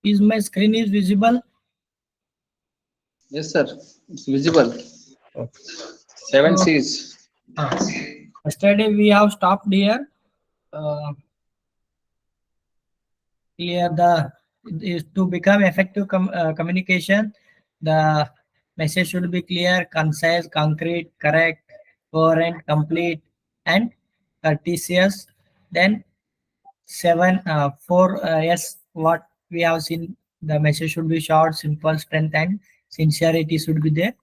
Is my screen is visible? Yes, sir. It's visible. Okay. Seven So, C's. uh, yesterday we have stopped here. Uh, Clear the is to become effective communication. The message should be clear, concise, concrete, correct, coherent, complete, and courteous. Then four yes, what we have seen. The message should be short, simple, strength, and sincerity should be there.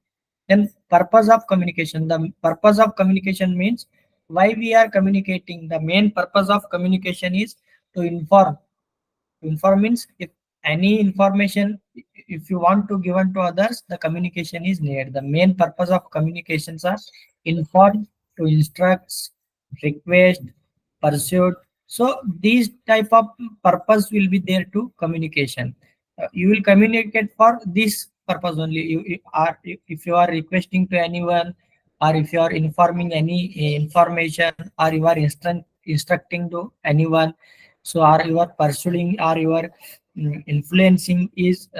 Then purpose of communication. The purpose of communication means why we are communicating. The main purpose of communication is to inform. Inform means if any information, if you want to give to others, the communication is needed. The main purpose of communications are inform, to instruct, request, pursuit. So these type of purpose will be there to communication. You will communicate for this purpose only. You are, if you are requesting to anyone, or if you are informing any information, or you are instructing to anyone, so are you are pursuing, or you are influencing is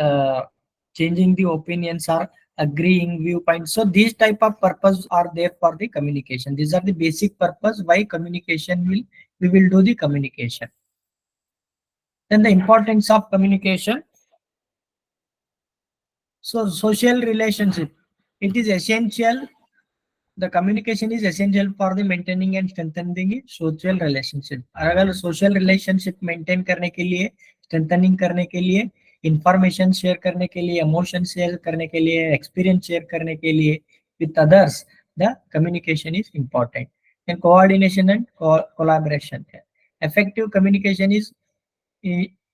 changing the opinions, or agreeing viewpoints. So these type of purpose are there for the communication. These are the basic purpose why communication will, we will do the communication. Then the importance of communication. So social relationship, it is essential. The communication is essential for the maintaining and strengthening the social relationship. अगर social relationship maintain करने के लिए, strengthening करने के लिए, information share करने के लिए, emotion share करने के लिए, experience share करने के लिए with others, the communication is important. And coordination and collaboration. Effective communication is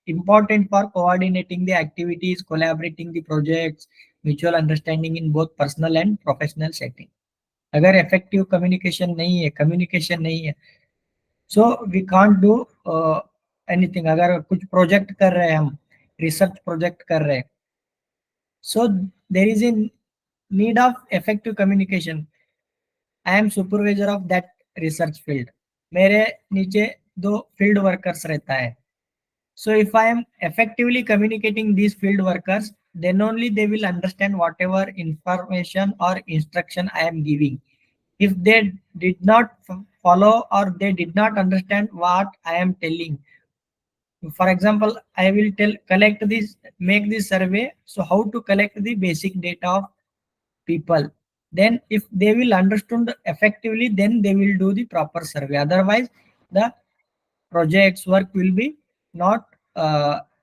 important for coordinating the activities, collaborating the projects, mutual understanding in both personal and professional setting. अगर effective communication नहीं है, so we can't do anything. अगर कुछ project कर रहे हैं, हम research project कर रहे हैं, so there is a need of effective communication. I am supervisor of that research field. मेरे नीचे दो फील्ड वर्कर्स रहता है. So if I am effectively communicating these field workers, then only they will understand whatever information or instruction I am giving. If they did not follow, or they did not understand what I am telling, for example, I will tell collect this, make this survey. So how to collect the basic data of people? Then if they will understand effectively, then they will do the proper survey. Otherwise, the projects work will be not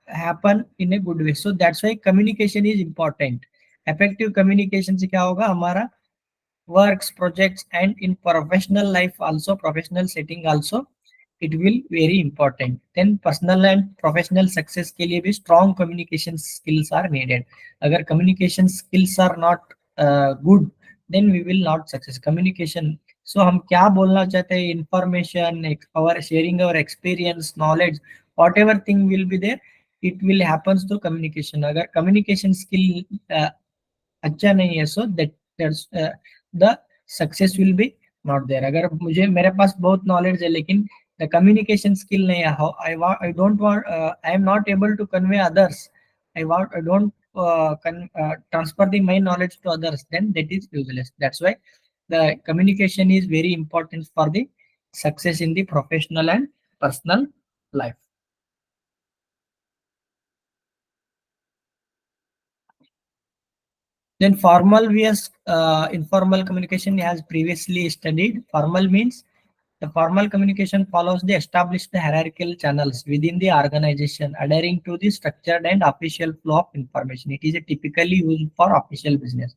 happen in a good way. So that's why communication is important. Effective communication से क्या होगा, हमारा works, projects, and in professional life also, professional setting also, it will very important. Then personal and professional success के लिए भी strong communication skills are needed. अगर communication skills are not good, then we will not success. Communication, so हम क्या बोलना चाहते हैं, information, our sharing our experience, knowledge, whatever thing will be there, it will happens to communication. अगर communication skill अच्छा नहीं है, so that's the success will be not there. अगर मुझे, मेरे पास बहुत knowledge है, लेकिन the communication skill नहीं है, how I don't want, I am not able to convey others, I don't transfer the my knowledge to others, then that is useless. That's why the communication is very important for the success in the professional and personal life. Then formal vs informal communication as previously studied. Formal means the formal communication follows the established hierarchical channels within the organization, adhering to the structured and official flow of information. It is typically used for official business,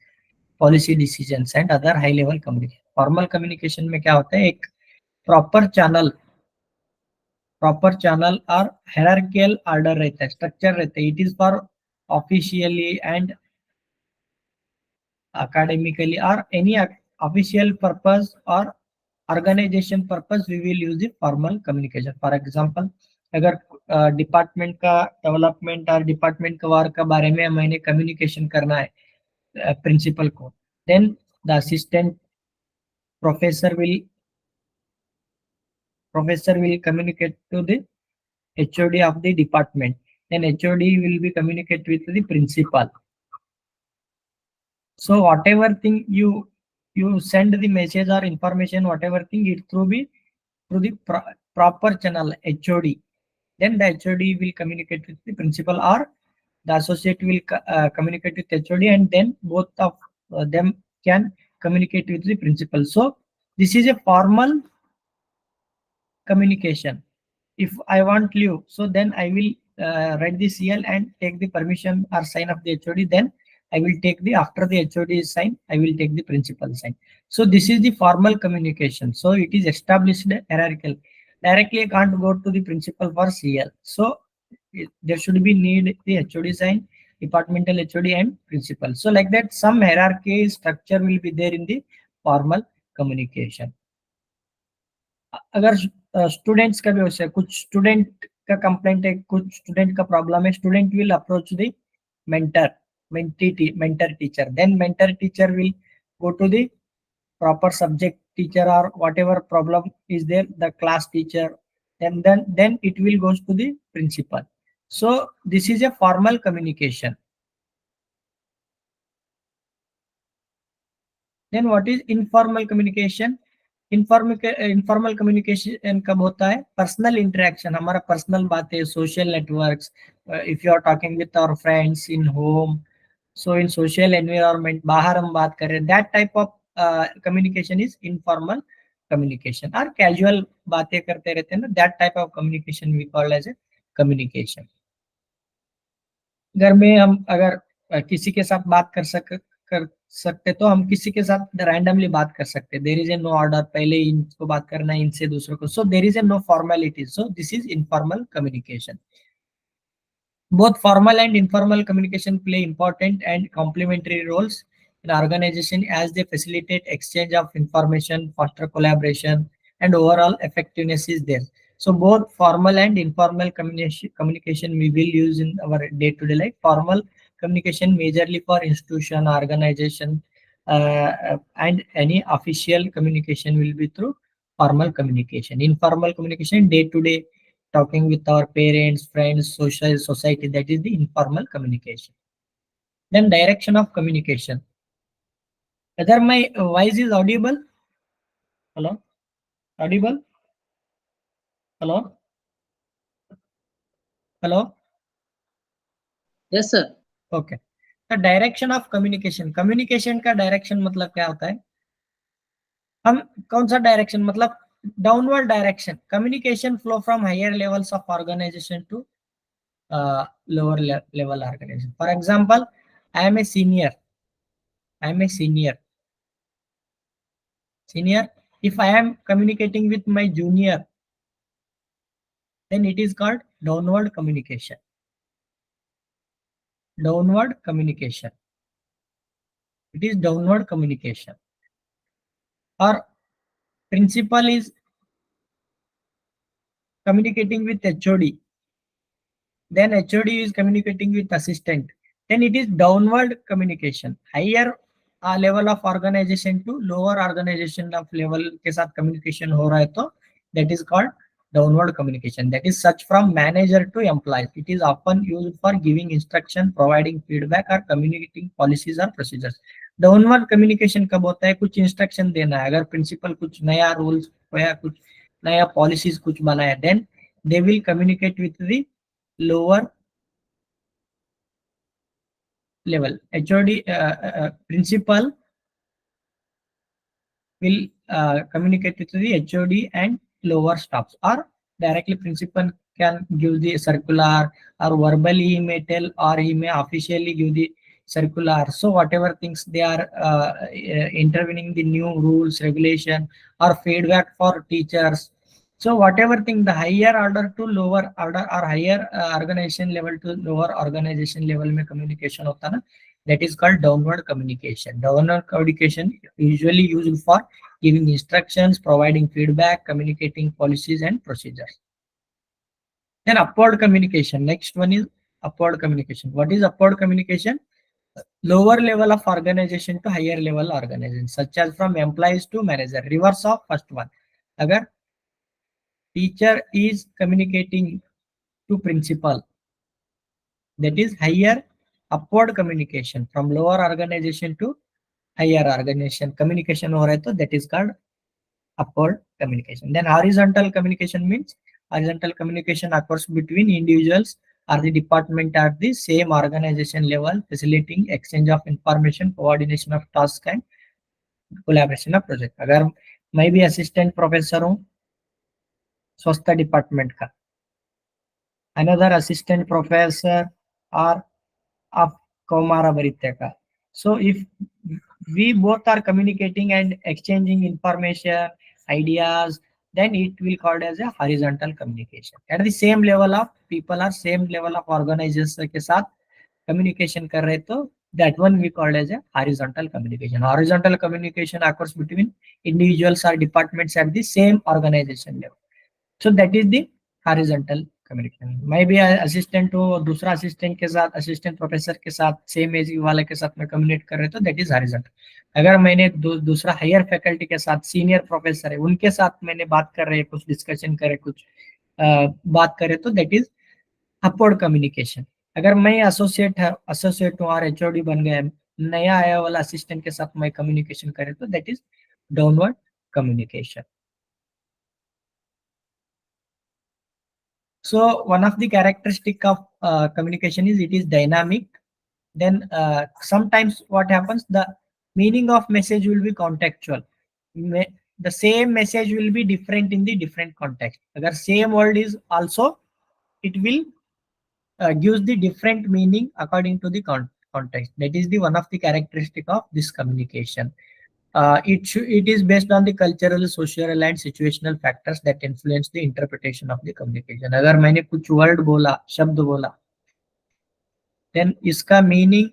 policy decisions, and other high-level communication. Formal communication में क्या होता है, एक proper channel और hierarchical order रहता है, structure रहता है. It is for officially and academically or any official purpose or organization purpose, we will use the formal communication. For example, अगर डिपार्टमेंट का डेवलपमेंट और डिपार्टमेंट का वर्क के बारे में मैंने कम्युनिकेशन करना है प्रिंसिपल को, then the assistant professor will communicate to the HOD of the department. then HOD will be communicate with the principal. So whatever thing you send the message or information, whatever thing, it through the proper channel HOD. Then the HOD will communicate with the principal, or the associate will communicate with HOD, and then both of them can communicate with the principal. So this is a formal communication. If I want leave, so then I will write the CL and take the permission or sign of the HOD. Then I will take the, after the HOD is signed, I will take the principal sign. So this is the formal communication. So it is established hierarchical. Directly I can't go to the principal for CL. So there should be need the HOD sign, departmental HOD and principal. So like that, some hierarchy structure will be there in the formal communication. अगर students का भी हो सकता, कुछ student का complaint है, कुछ student का प्रॉब्लम है, student will approach the mentor teacher, then mentor teacher will go to the proper subject teacher or whatever problem is there, the class teacher, then it will goes to the principal. So this is a formal communication. Then what is informal communication? Informal communication कब होता है? Personal interaction, हमारा personal बातें, social networks, if you are talking with our friends in home, so in social environment, बाहर हम बात कर रहे हैं, that type of communication is informal communication. और कैजुअल बातें करते रहते हैं ना, that type of communication we called as a communication. घर में हम अगर किसी के साथ बात कर सकते तो हम किसी के साथ रैंडमली बात कर सकते. There is a no order, पहले इनको बात करना है, इनसे दूसरों को. So there is a no formality. So this is informal communication. Both formal and informal communication play important and complementary roles in organization as they facilitate exchange of information, foster collaboration, and overall effectiveness is there. So both formal and informal communication we will use in our day-to-day life. Formal communication majorly for institution, organization, and any official communication will be through formal communication. Informal communication day-to-day, talking with our parents, friends, social society, that is the informal communication. Then direction of communication. Whether my voice is audible? Hello? Audible? Hello? Hello? Yes, sir. Okay. The direction of communication. Communication का direction मतलब क्या होता है? हम कौन सा direction मतलब downward direction. Communication flow from higher levels of organization to lower level organization. For example, I am a senior. If I am communicating with my junior, then it is called downward communication. It is downward communication. Or principal is communicating with HOD, then HOD is communicating with assistant, then it is downward communication. Higher level of organization to lower organization of level के साथ communication हो रहा है तो that is called downward communication. That is such from manager to employees. It is often used for giving instruction, providing feedback or communicating policies or procedures. Downward communication कब होता है? कुछ instruction देना है, अगर principal कुछ नया rules या कुछ नया policies कुछ बनाया, then they will communicate with the lower level. HOD principal will communicate with the HOD and lower staffs, or directly principal can give the circular, or verbally he may tell, or he may officially give the circular. So whatever things they are intervening the new rules, regulation, or feedback for teachers. So whatever thing, the higher order to lower order or higher organization level to lower organization level में communication होता ना, that is called downward communication. Downward communication usually used for giving instructions, providing feedback, communicating policies and procedures. Then upward communication. Next one is upward communication. What is upward communication? Lower level of organization to higher level organization, such as from employees to manager. Reverse of first one. अगर teacher is communicating to principal, That is higher upward communication from lower organization to higher organization. Communication हो रहा है तो that is called upward communication. Then horizontal communication means horizontal communication occurs between individuals or the department at the same organization level, facilitating exchange of information, coordination of tasks and collaboration of project. अगर मैं भी assistant professor हूँ स्वच्छता department का, another assistant professor or of Kaumara Bariteka. So if we both are communicating and exchanging information, ideas, then it will called as a horizontal communication. At the same level of people or same level of organizations के साथ communication कर रहे तो that one we called as a horizontal communication. Horizontal communication occurs between individuals or departments at the same organization level. So that is the horizontal communication. मैं भी assistant हूँ, दूसरा assistant के साथ, असिस्टेंट प्रोफेसर के साथ, सेम एज वाले के साथ में कम्युनिकेट कर रहे तो दैट इज हॉरिजॉन्टल. अगर मैंने दूसरा हायर फैकल्टी के साथ, सीनियर प्रोफेसर है उनके साथ मैंने बात कर रहे, कुछ डिस्कशन करे, कुछ बात करे तो दैट इज अपवर्ड कम्युनिकेशन. अगर मैं एसोसिएट हूँ और एचओडी बन गया, नया आया वाला असिस्टेंट के साथ मैं कम्युनिकेशन करे तो that is downward communication. So one of the characteristic of communication is it is dynamic. Then sometimes what happens, the meaning of message will be contextual. The same message will be different in the different context. Agar same word is also, it will gives the different meaning according to the context. That is the one of the characteristic of this communication. It is based on the cultural, social and situational factors that influence the interpretation of the communication. अगर मैंने कुछ word बोला, शब्द बोला, then इसका meaning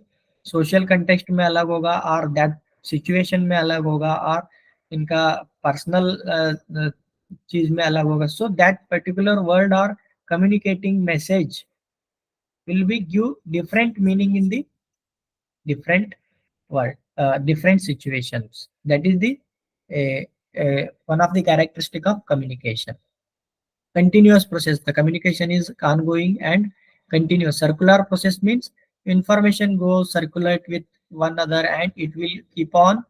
social context में अलग होगा और that situation में अलग होगा और इनका personal चीज में अलग होगा. So that particular word or communicating message will be give different meaning in the different word, different situations. That is the one of the characteristic of communication. Continuous process. The communication is ongoing and continuous. Circular process means information goes circulate with one another and it will keep on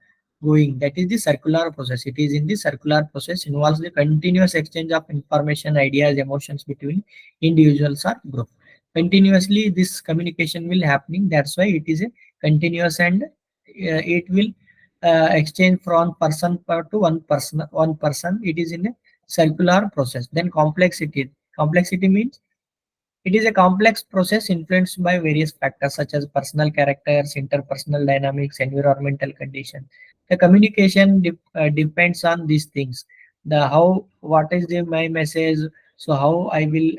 going. That is the circular process. It is in the circular process involves the continuous exchange of information, ideas, emotions between individuals or group. Continuously this communication will happening. That's why it is a continuous and it will exchange from person to one person. It is in a circular process. Then complexity. Complexity means it is a complex process influenced by various factors such as personal characters, interpersonal dynamics, environmental conditions. The communication depends on these things. The how, what is the my message? So how I will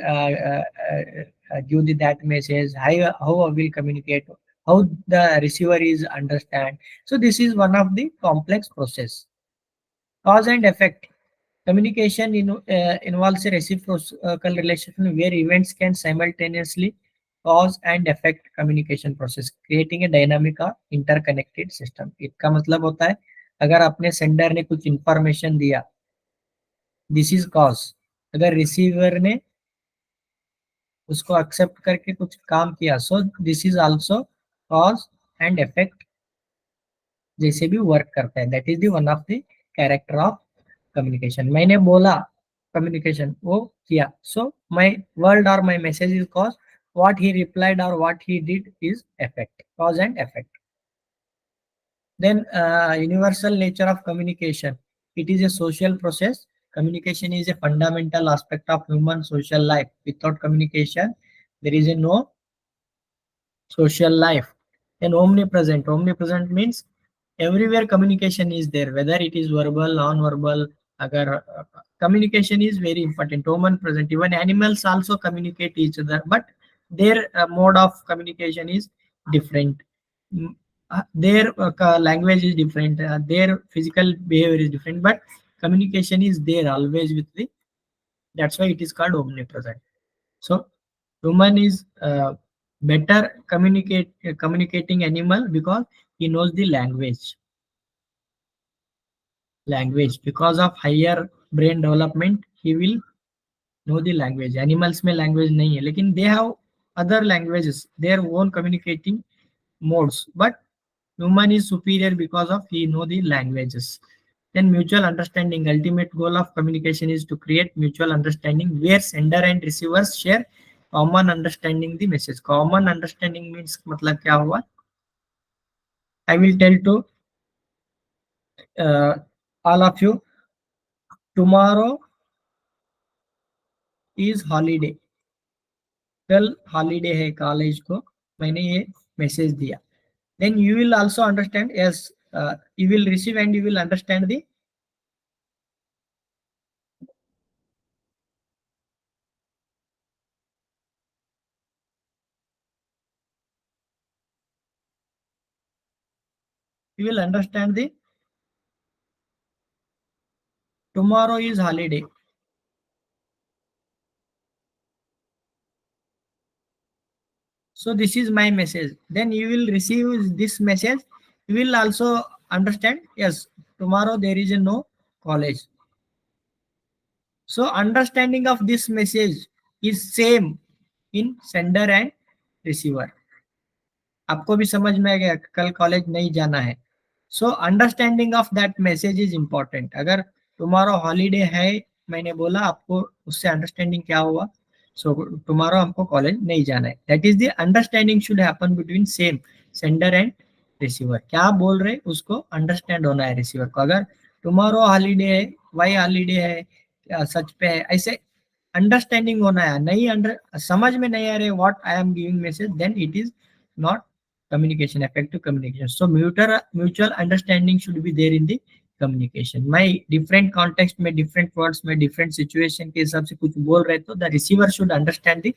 give that message? How I will communicate? How the receiver is understand? So this is one of the complex process. Cause and effect. Communication involves a reciprocal relation where events can simultaneously cause and affect communication process, creating a dynamic or interconnected system. इसका मतलब होता है अगर अपने sender ने कुछ information दिया, this is cause. अगर रिसीवर ने उसको एक्सेप्ट करके कुछ काम किया, so this is also cause and effect जैसे भी वर्क करता है. That is the one of the character of communication. मैंने बोला कम्युनिकेशन, वो किया, सो माय वर्ड और my message is cause, what he replied और what he did is effect. Cause and effect. Then universal nature of communication. It is a social process. Communication is a fundamental aspect of human social life. Without communication, there is a no social life. And omnipresent. Omnipresent means everywhere communication is there, whether it is verbal, non-verbal. Agar communication is very important. Omnipresent. Even animals also communicate each other, but their mode of communication is different. Their language is different. Their physical behavior is different, but communication is there always with the. That's why it is called omnipresent. So human is better communicating animal because he knows the language because of higher brain development he will know the language. Animals में language नहीं है, लेकिन they have other languages their own communicating modes, but human is superior because of he know the languages. Then mutual understanding. Ultimate goal of communication is to create mutual understanding where sender and receivers share common understanding the message. Common understanding means मतलब क्या हुआ? I will tell to all of you. Tomorrow is holiday. कल holiday है college को. मैंने ये message दिया. Then you will also understand. Yes, you will receive and you will understand the. You will understand the. Tomorrow is holiday. So this is my message. Then you will receive this message. You will also understand. Yes, tomorrow there is a no college. So understanding of this message is same in sender and receiver. आपको भी समझ में आ गया कल college नहीं जाना है. So understanding of that message is important. अगर टुमारो हॉलीडे है मैंने बोला आपको उससे अंडरस्टैंडिंग क्या हुआ. सो टुमारो हमको कॉलेज नहीं जाना है. That is the understanding should happen between same sender and receiver. क्या बोल रहे उसको अंडरस्टैंड होना है रिसीवर को. अगर टुमारो हॉलीडे है वाई हॉलीडे है सच पे है ऐसे अंडरस्टैंडिंग होना है. नहीं समझ में नहीं आ रहे what I am giving message then it is not communication, effective communication. So mutual understanding should be there in the communication. My different context में different words में different situation के हिसाब से कुछ बोल रहे तो the receiver should understand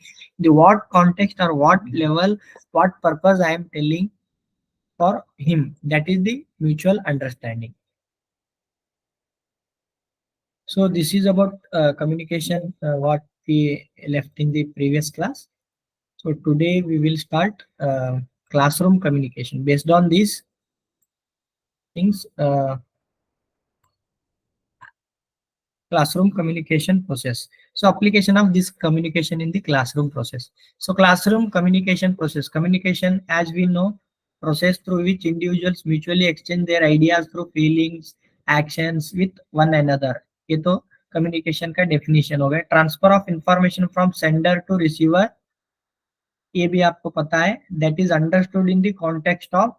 the what context or what level what purpose I am telling for him. That is the mutual understanding. So this is about communication what we left in the previous class. So today we will start classroom communication based on these things. Classroom communication process. So application of this communication in the classroom process. So classroom communication process. Communication, as we know, process through which individuals mutually exchange their ideas through feelings, actions with one another. ये तो communication का definition हो गया. Transfer of information from sender to receiver. ये भी आपको पता है. That is understood in the context of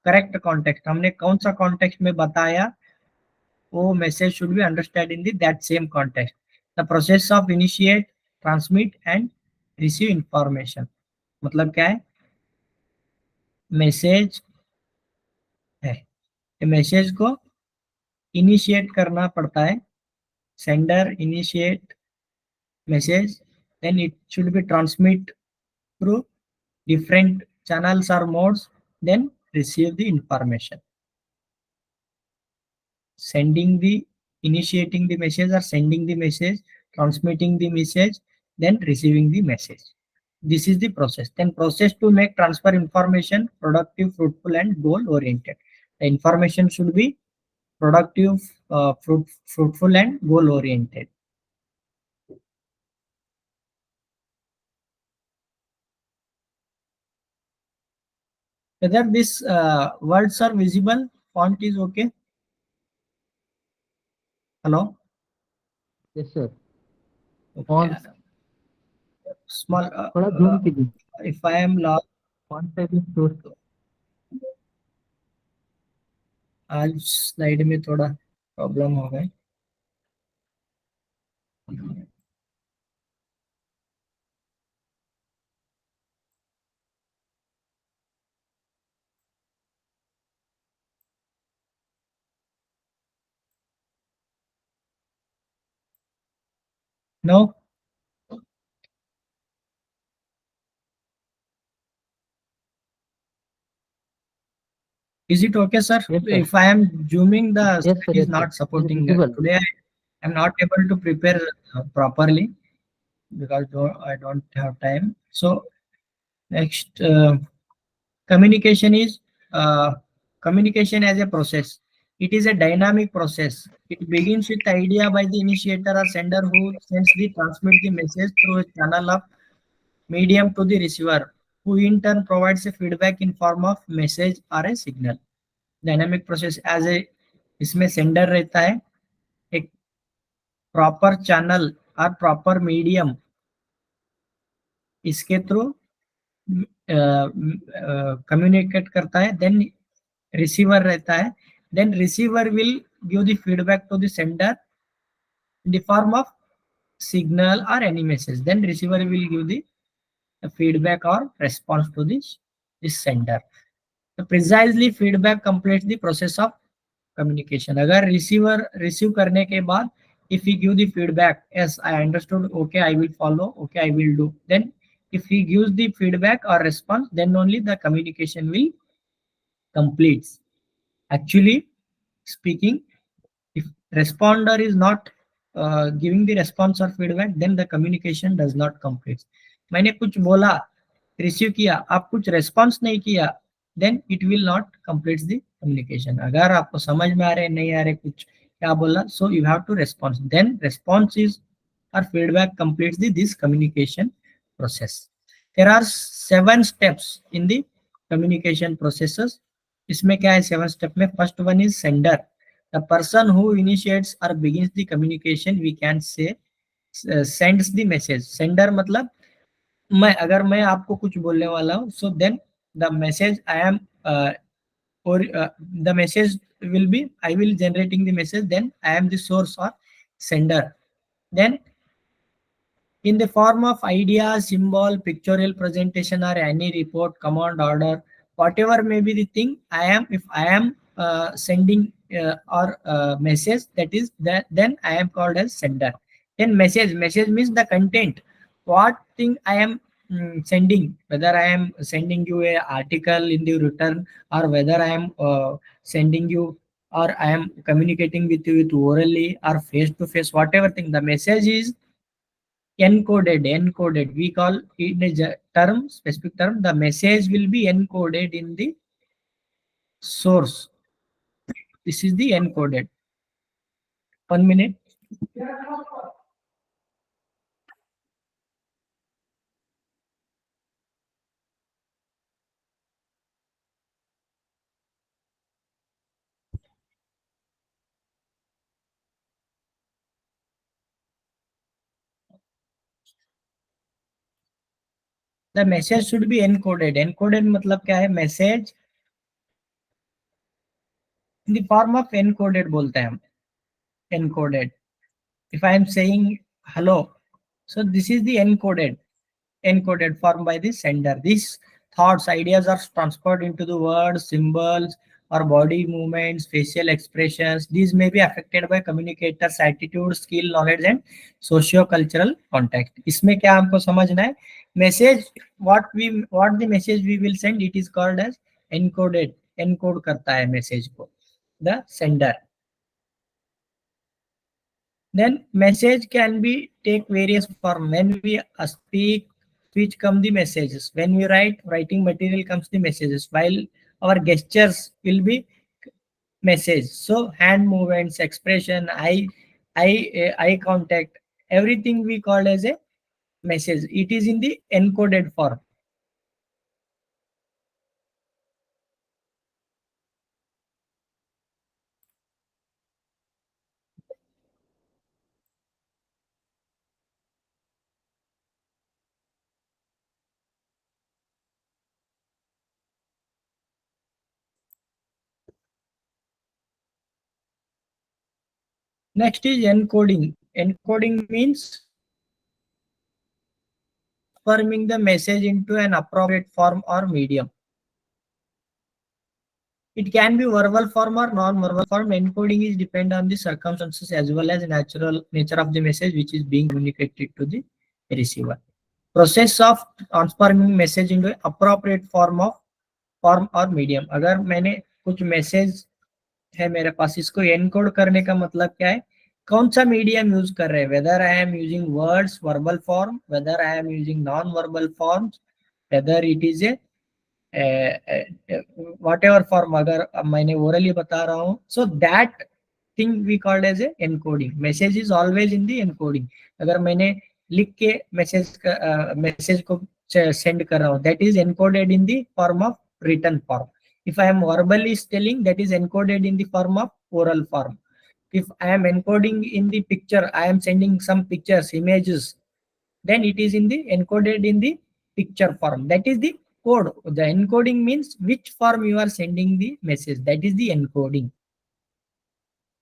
correct context. हमने कौन सा context में बताया वो message should be understood in the that same context. The process of initiate, transmit and receive information. मतलब क्या है? मैसेज है. मैसेज को इनिशिएट करना पड़ता है. Sender initiate message, then it should be transmit through different channels or modes, then receive the information. Sending the initiating the message or sending the message, transmitting the message, then receiving the message. This is the process. Then process to make transfer information productive, fruitful and goal oriented. The information should be productive, fruitful and goal oriented. Whether these words are visible, font is okay. Hello. Yes, sir. Okay. Small. थोड़ा zoom कीजिए. If I am lost, Font size is too small. आज slide में थोड़ा problem हो गया. No. Is it okay, sir? Yes, sir. If I am zooming, the Yes, sir, slide is yes, not sir. supporting. Visible. Today I am not able to prepare properly because I don't have time. So next, communication is communication as a process. It is a dynamic process. It begins with the idea by the initiator or sender who sends the transmit the message through a channel of medium to the receiver, who in turn provides a feedback in form of message or a signal. Dynamic process as a, इसमें sender रहता है, एक proper channel और proper medium, इसके through communicate करता है. Then receiver रहता है. Then receiver will give the feedback to the sender in the form of signal or any message. Then receiver will give the feedback or response to this sender. So precisely feedback completes the process of communication. अगर receiver receive करने के बाद if he give the feedback, yes I understood, okay I will follow, okay I will do, then if he gives the feedback or response, then only the communication will complete. Actually speaking, if responder is not giving the response or feedback, then the communication does not complete. मैंने कुछ बोला, receive किया, आप कुछ response नहीं किया, then it will not complete the communication. अगर आपको समझ में आ रहे नहीं आ रहे कुछ क्या बोला, so you have to respond. Then response is or feedback completes this communication process. There are 7 steps in the communication processes. इसमें क्या है 7 step में? First one is sender. The person who initiates or begins the communication, we can say sends the message. Sender मतलब मैं, अगर मैं आपको कुछ बोलने वाला हूँ, so then the message I am or the message will be, I will generating the message, then I am the source or sender. Then in the form of idea, symbol, pictorial presentation, or any report, command, order, whatever may be the thing, I am, if I am sending or message, that is that, then I am called as sender. Then message means the content, what thing I am sending, whether I am sending you a article in the return, or whether I am sending you, or I am communicating with you with orally or face to face, whatever thing, the message is encoded, we call in a term, specific term, the message will be encoded in the source. This is the encoded. 1 minute. The message should be encoded. Encoded मतलब क्या है? Message in the form of encoded बोलते हैं हम. Encoded. If I am saying hello, so this is the encoded form by the sender. These thoughts, ideas are transferred into the words, symbols, or body movements, facial expressions. These may be affected by communicators' attitude, skill, knowledge, and socio-cultural context. इसमें क्या हमको समझना है? Message, what the message we will send, it is called as encoded. Encode करता है message को the sender. Then message can be take various form. When we speech come the messages. When we writing material comes the messages. While our gestures will be message. So hand movements, expression, eye contact, everything we call as a message. It is in the encoded form. Next is encoding. Encoding means transforming the message into an appropriate form or medium. It can be verbal form or non-verbal form. Encoding is depend on the circumstances as well as natural nature of the message which is being communicated to the receiver. Process of transforming message into appropriate form or medium. अगर मैंने कुछ message है मेरे पास, इसको encode करने का मतलब क्या है? कौन सा मीडियम यूज कर रहे हैं? Whether I am using words, verbal form, whether I am using non verbal forms, whether it is a whatever form, अगर मैंने orally बता रहा हूँ, so that thing we called as a encoding. Message is always in the encoding. अगर मैंने लिख के message को सेंड कर रहा हूँ, that is encoded in the form of written form. If I am verbally telling, that is encoded in the form of oral form. If I am encoding in the picture, I am sending some pictures, images, then it is in the encoded in the picture form. That is the code. The encoding means which form you are sending the message. That is the encoding.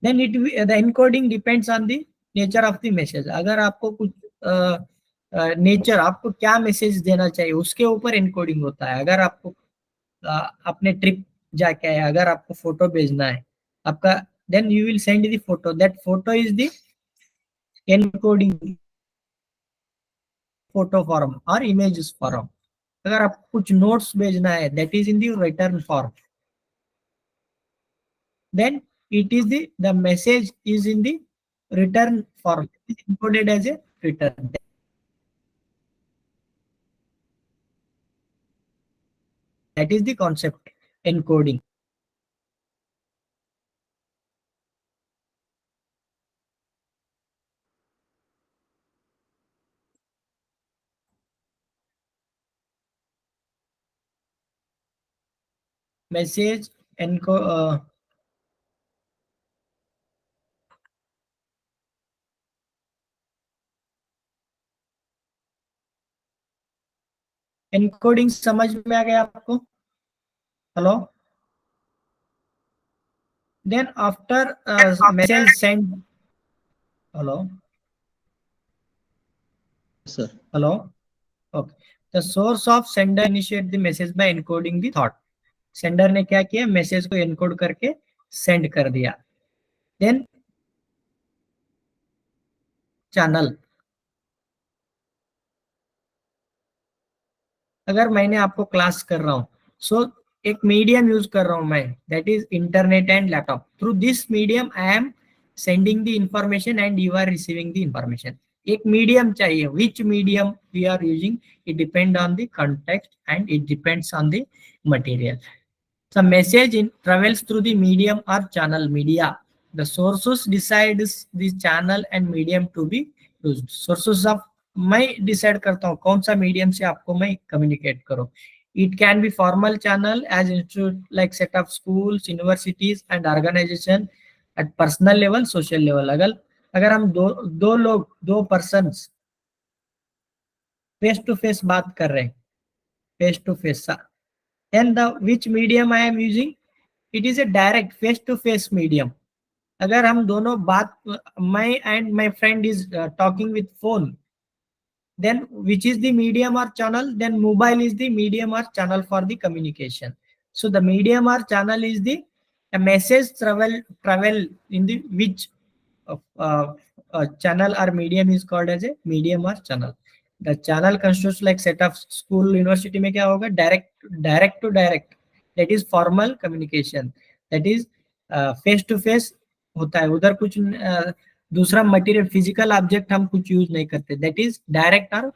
Then the encoding depends on the nature of the message. अगर आपको कुछ nature आपको क्या message देना चाहिए उसके ऊपर encoding होता है. अगर आपको अपने ट्रिप जाके आए, अगर आपको फोटो भेजना है आपका, then you will send the photo. That photo is the encoding photo form और इमेजेस फॉर्म. अगर आपको कुछ नोट्स भेजना है, that is in the written form. Then it is the message is in the return form. It is encoded as a return. That is the concept encoding. Message encoding समझ में आ गया आपको? Hello? Then after message send. Hello? Sir. Hello? Okay. The source of sender initiate the message by encoding the thought. Sender ने क्या किया? Message को encode करके send कर दिया. Then channel. अगर मैंने आपको क्लास कर रहा हूँ, सो एक मीडियम यूज कर रहा हूँ मैं, that is internet and laptop. Through this medium I am sending the information and you are receiving the information. एक मीडियम चाहिए. Which medium we are using, it depend on the context and it depends on the material. The message travels through the medium or channel media. The sources decides the channel and medium to be used. Sources of मैं decide करता हूँ कौन सा medium से आपको मैं communicate करूँ. It can be formal channel as institute like set of schools, universities and organization. At personal level, social level. अगर हम दो लोग, दो पर्सन्स फेस टू फेस बात कर रहे हैं, face to face, then the which medium I am using, it is a direct face to face medium. अगर हम दोनों बात, my and my friend is talking with phone, then which is the medium or channel, then mobile is the medium or channel for the communication. So the medium or channel is the a message travel in the which channel or medium is called as a medium or channel. The channel constitutes like set of school university में क्या होगा, direct to direct, that is formal communication, that is face to face होता है. उधर कुछ दूसरा material physical object हम कुछ यूज नहीं करते. दैट इज डायरेक्ट और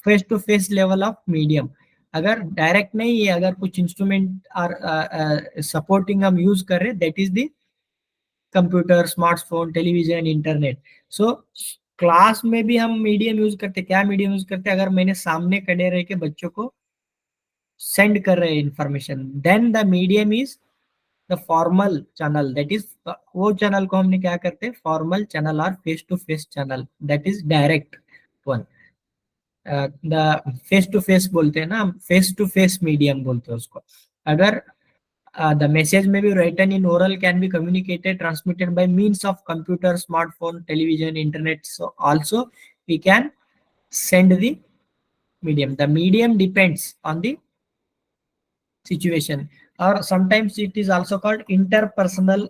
face to face level of medium. अगर डायरेक्ट नहीं है, अगर कुछ इंस्ट्रूमेंट और सपोर्टिंग हम यूज कर रहे, that is the computer, smartphone, television, internet. So class में भी हम मीडियम यूज करते. क्या मीडियम यूज करते? अगर मैंने सामने खड़े रह के बच्चों को सेंड कर रहे हैं information, then the medium is the formal channel. That is वो चैनल को हमने क्या करते हैं, फॉर्मल चैनल और face to face channel, that is direct one. The face to face बोलते हैं ना हम, फेस टू फेस मीडियम बोलते हैं उसको. अगर the message may be written in oral, can be communicated, transmitted by means of computer, smartphone, television, internet. So also we can send the medium. The medium depends on the situation, or sometimes it is also called interpersonal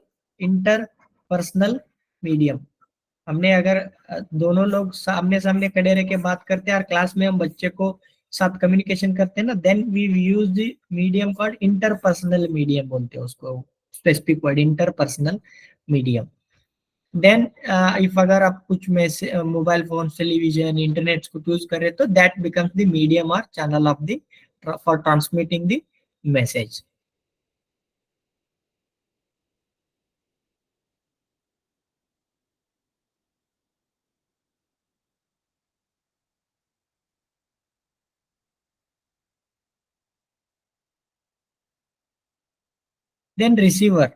medium. हमने अगर दोनों लोग सामने सामने खड़े रह के बात करते हैं और क्लास में हम बच्चे को साथ कम्युनिकेशन करते हैं ना, then we use the medium called interpersonal medium बोलते हैं उसको. Specific word interpersonal medium. Then if अगर आप कुछ में से मोबाइल फोन, टेलीविजन, इंटरनेट को यूज कर रहे हैं, तो दैट बिकम्स द मीडियम और channel of the for transmitting the message. Then receiver.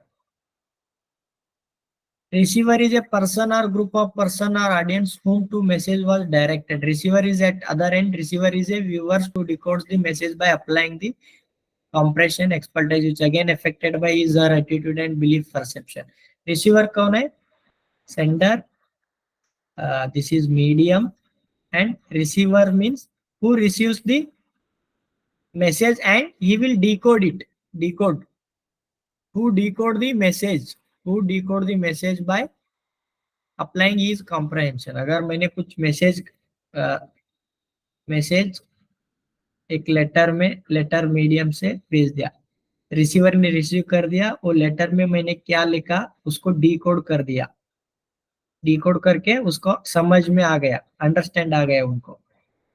Receiver is a person or group of person or audience whom to message was directed. Receiver is at other end. Receiver is a viewer who decodes the message by applying the compression expertise, which again affected by his or attitude and belief perception. Receiver कौन है? Sender. This is medium, and receiver means who receives the message and he will decode it. Decode. Who decode the message? Who decode the message by applying his comprehension. अगर मैंने कुछ message एक letter medium से भेज दिया, receiver ने receive कर दिया, वो लेटर में मैंने क्या लिखा उसको डीकोड कर दिया, डीकोड करके उसको समझ में आ गया, अंडरस्टैंड आ गया उनको.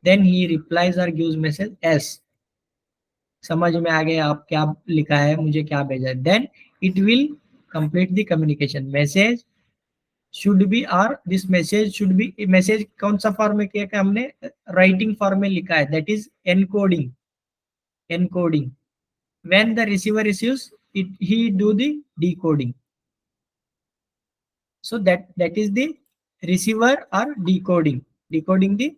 देन ही रिप्लाइज और गिव्स मैसेज एस, समझ में आ गया आप क्या लिखा है, मुझे क्या भेजा है. Then it will complete the communication. Message should be और this message should be, message कौन सा फॉर्म में किया, हमने राइटिंग फॉर्म में लिखा है, that is encoding. Encoding. When the receiver receives it, he do the decoding. So that is the receiver और decoding. Decoding the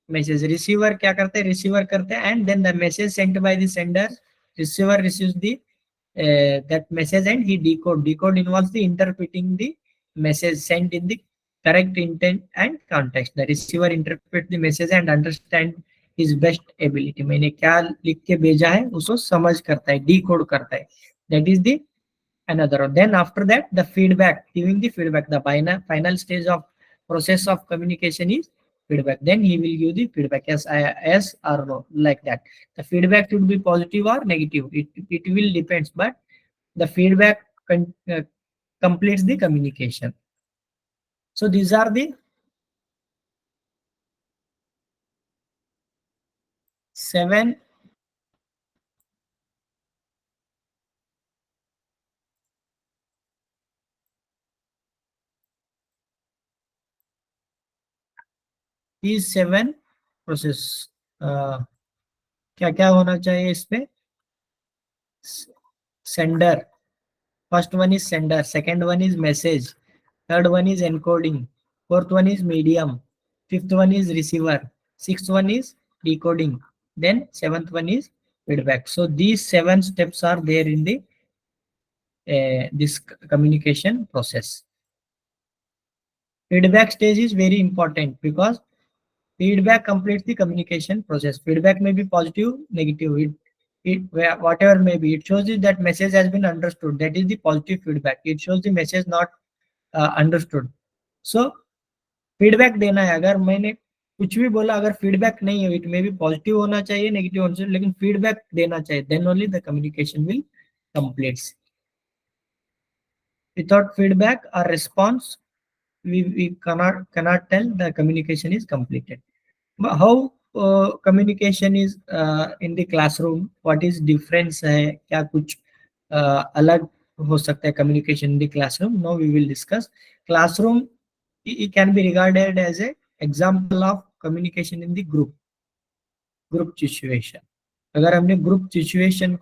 message. Receiver क्या करते हैं, रिसीवर करते हैं, and then the message sent by the sender, receiver receives the that message and he decode. Decode involves the interpreting the message sent in the correct intent and context. The receiver interprets the message and understand his best ability. मैंने क्या लिख के भेजा है उसको समझ करता है, decode करता है. That is the another one. Then after that the feedback, giving the feedback. The final stage of process of communication is feedback. Then he will give the feedback, yes or no, like that. The feedback should be positive or negative. It will depends, but the feedback completes the communication. So these are the 7 these 7 process. क्या क्या होना चाहिए इसमें? Sender. First one is sender, second one is message, third one is encoding, fourth one is medium, fifth one is receiver, sixth one is decoding, then seventh one is feedback. So these 7 steps are there in the this communication process. Feedback stage is very important because feedback completes the communication process. Feedback may be positive, negative, whatever may be. It shows you that message has been understood. That is the positive feedback. It shows the message not understood. So feedback देना है. अगर मैंने कुछ भी बोला, अगर feedback नहीं है, it may be positive होना चाहिए, negative होना चाहिए, लेकिन feedback देना चाहिए. Then only the communication will complete. Without feedback or response, we cannot tell the communication is completed. But how communication is in the classroom? What is difference है? क्या कुछ अलग हो सकता है communication in the classroom? Now we will discuss. Classroom, it can be regarded as a example of communication in the group situation. अगर हमने group situation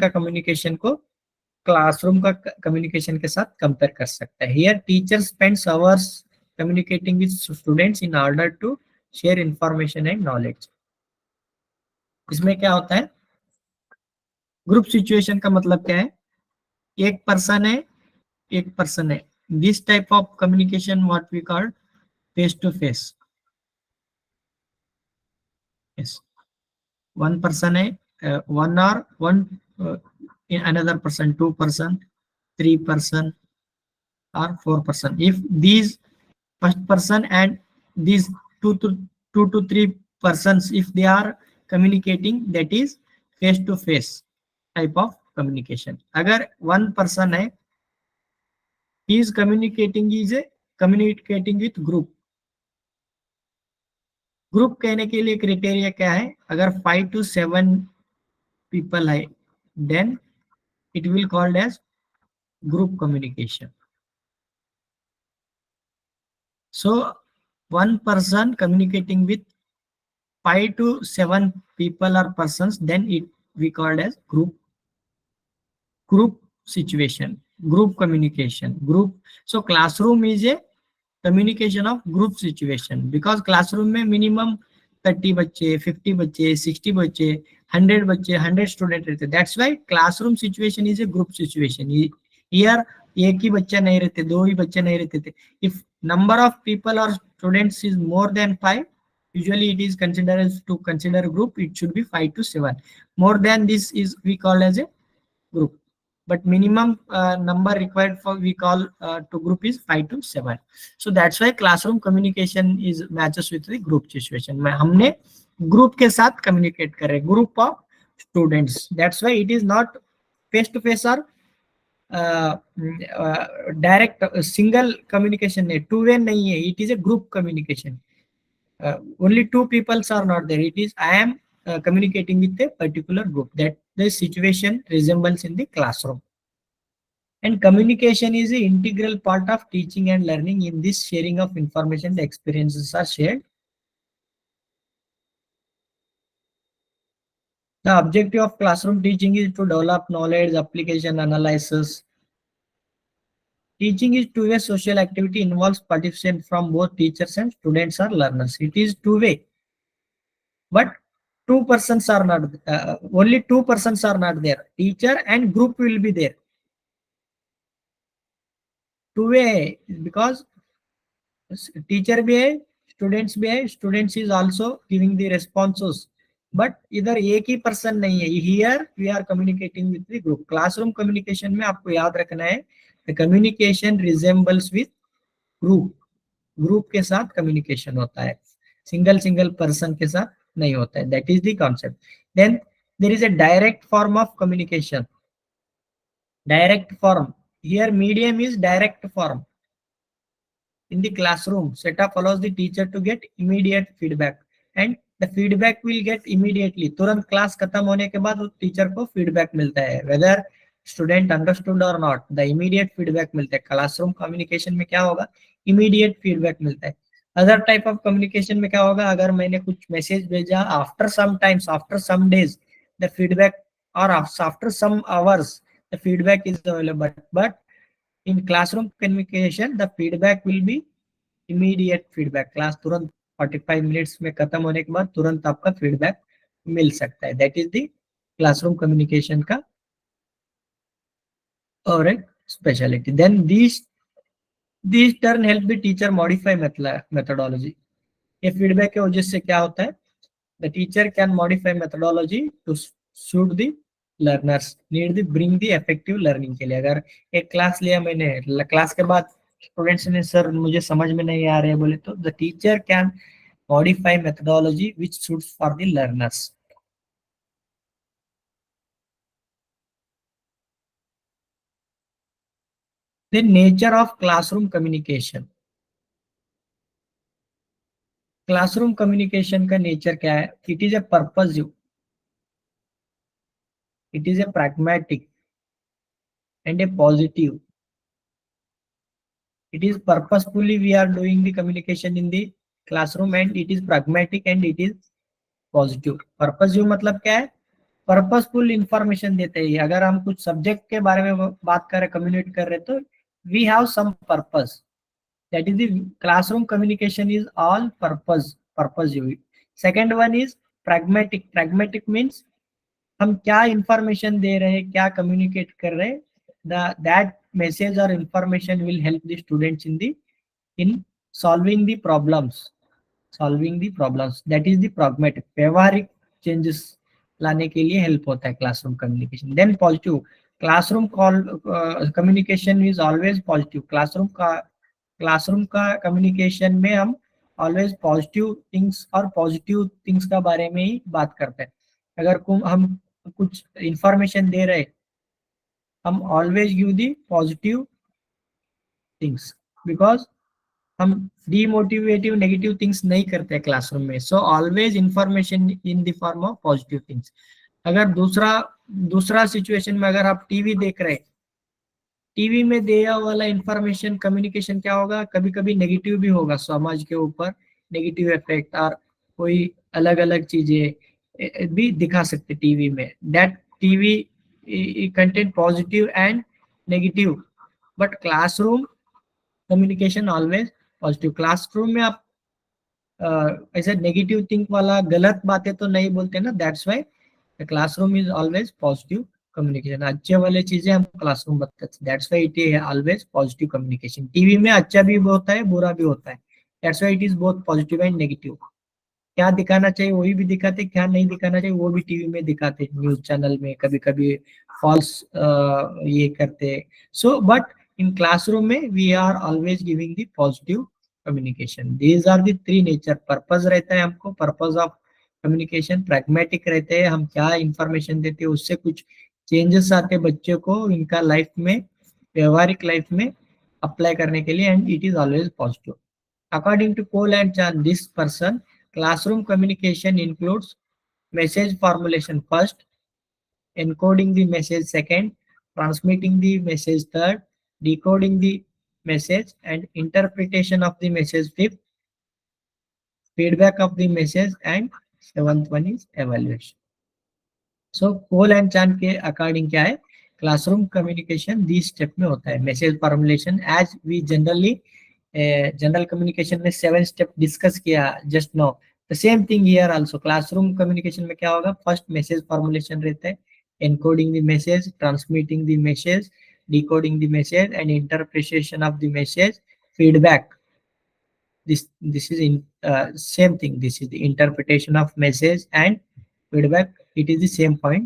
का communication को क्लासरूम का कम्युनिकेशन के साथ कंपेयर कर सकता है. Here teacher spends hours communicating with students in order to share information and knowledge. इसमें क्या होता है, ग्रुप सिचुएशन का मतलब क्या है, एक पर्सन है. This type of communication what we call face to face. Yes, one person है, one in another person, 2 person, 3 person or 4 person. If these first person and these 2 to 3 persons, if they are communicating, that is face to face type of communication. अगर one person है, he is communicating with group. Group कहने के लिए criteria क्या है, अगर 5 to 7 people है, then it will called as group communication. So one person communicating with 5 to 7 people or persons, then we called as group group situation, group communication, group. So classroom is a communication of group situation, because classroom में minimum 30 बच्चे, 50 बच्चे, 60 बच्चे, 100 बच्चे, 100 student रहते. That's why classroom situation is a group situation. Here एक ही बच्चा नहीं रहते, दो ही बच्चे नहीं रहते थे. If number of people or students is more than 5, usually it is considered as to consider a group, it should be 5 to 7. More than this is we call as a group, but minimum number required for we call to group is 5 to 7. So that's why classroom communication is matches with the group situation. हमने group के साथ communicate कर रहे, group of students. That's why it is not face to face or direct single communication है, two way नहीं है. It is a group communication. Only two peoples are not there. It is I am communicating with a particular group, that the situation resembles in the classroom. And communication is an integral part of teaching and learning. In this sharing of information, the experiences are shared. The objective of classroom teaching is to develop knowledge, application, analysis. Teaching is two-way social activity, involves participation from both teachers and students or learners. It is two-way, but two persons are not, only two persons are not there. Teacher and group will be there. Two-way, because teacher भी है, students भी है, students is also giving the responses. But इधर एक ही person नहीं है. Here we are communicating with the group. Classroom communication में आपको याद रखना है, the communication resembles with group. Group के साथ communication होता है, single person के साथ नहीं होता है. That is the concept. Then there is a direct form of communication. Direct form. Here medium is direct form. In the classroom, setup allows the teacher to get immediate feedback, and the feedback will get immediately. तुरंत class खत्म होने के बाद teacher को feedback मिलता है, whether student understood or not, the immediate feedback मिलता है. क्लासरूम कम्युनिकेशन में क्या होगा, immediate feedback मिलता है. अदर टाइप ऑफ कम्युनिकेशन में क्या होगा, अगर मैंने कुछ मैसेज भेजा, after some times, after some days the feedback, और after some hours the feedback is available. But in classroom communication the feedback will be immediate feedback. Class तुरंत 45 minutes में खत्म होने के बाद तुरंत आपका फीडबैक मिल सकता है. That is the classroom communication का और एक speciality. Then this turn help the teacher modify methodology. ये फीडबैक के वजह से क्या होता है, the teacher can modify methodology to suit the learners need the bring the effective learning के लिए. अगर एक क्लास लिया मैंने, क्लास के बाद स्टूडेंट्स ने सर मुझे समझ में नहीं आ रहे बोले, तो the teacher can modify methodology which suits for the learners. The nature of classroom communication. Classroom communication का नेचर क्या है, it is a purposive, it is a pragmatic and a positive. It is purposefully we are doing the communication in the classroom, and it is pragmatic and it is positive. Purposive मतलब क्या है, purposeful information देते हैं. अगर हम कुछ subject के बारे में बात कर रहे, कम्युनिकेट कर रहे, तो we have some purpose. That is the classroom communication is all purposive. Second one is pragmatic. Pragmatic means हम क्या इंफॉर्मेशन दे रहे हैं, क्या कम्युनिकेट कर रहे हैं, दैट मैसेज और information will help the students in solving the problems. That is the pragmatic. व्यवहारिक चेंजेस लाने के लिए हेल्प होता है classroom communication. Then positive. Classroom communication is always positive. Classroom का कम्युनिकेशन में हम ऑलवेज पॉजिटिव थिंग्स और पॉजिटिव थिंग्स का बारे में ही बात करते हैं. अगर हम कुछ इंफॉर्मेशन दे रहे, हम always give the positive things, because हम डीमोटिवेटिव नेगेटिव थिंग्स नहीं करते क्लासरूम में. So always information in the form of positive things. अगर दूसरा सिचुएशन में अगर आप टीवी देख रहे, टीवी में दिया वाला इंफॉर्मेशन कम्युनिकेशन क्या होगा, कभी कभी नेगेटिव भी होगा, समाज के ऊपर नेगेटिव इफेक्ट और कोई अलग अलग चीजें भी दिखा सकते टीवी में. That TV contain positive and negative, but classroom communication always positive. Classroom में आप ऐसा नेगेटिव थिंक वाला गलत बातें तो नहीं बोलते ना, that's why the classroom is always positive communication. अच्छे वाले चीजें हम क्लासरूम बताते हैं, that's why it is always positive communication. TV में अच्छा भी होता है, बुरा भी होता है, that's why it is both positive and negative. क्या दिखाना चाहिए वही भी दिखाते, क्या नहीं दिखाना चाहिए वो भी टीवी में दिखाते, न्यूज चैनल में कभी कभी फॉल्स ये करते. सो बट इन क्लासरूम में we are always giving the positive communication. These are the three nature. Purpose रहता है हमको, पर्पस ऑफ कम्युनिकेशन प्रैग्मेटिक रहते हैं, हम क्या इंफॉर्मेशन देते हैं उससे कुछ चेंजेस आते हैं बच्चों को इनका लाइफ में, व्यवहारिक लाइफ में अप्लाई करने के लिए, and it is always positive. According to Cole and Chan, this person, classroom communication includes message formulation first, encoding the message second, transmitting the message third, decoding the message and interpretation of the message fifth, feedback of the message, and seventh one is evaluation. So Cole and Chan के according क्या है, classroom communication दी step में होता है. Message formulation as we generally general communication में 7 step discuss किया just now, the same thing here also. Classroom communication में क्या होगा, फर्स्ट मैसेज फॉर्मुलेशन रहता है, encoding the message, transmitting the message, decoding the message and interpretation of the message, feedback. This is in same thing, this is the interpretation of message and feedback, it is the same point.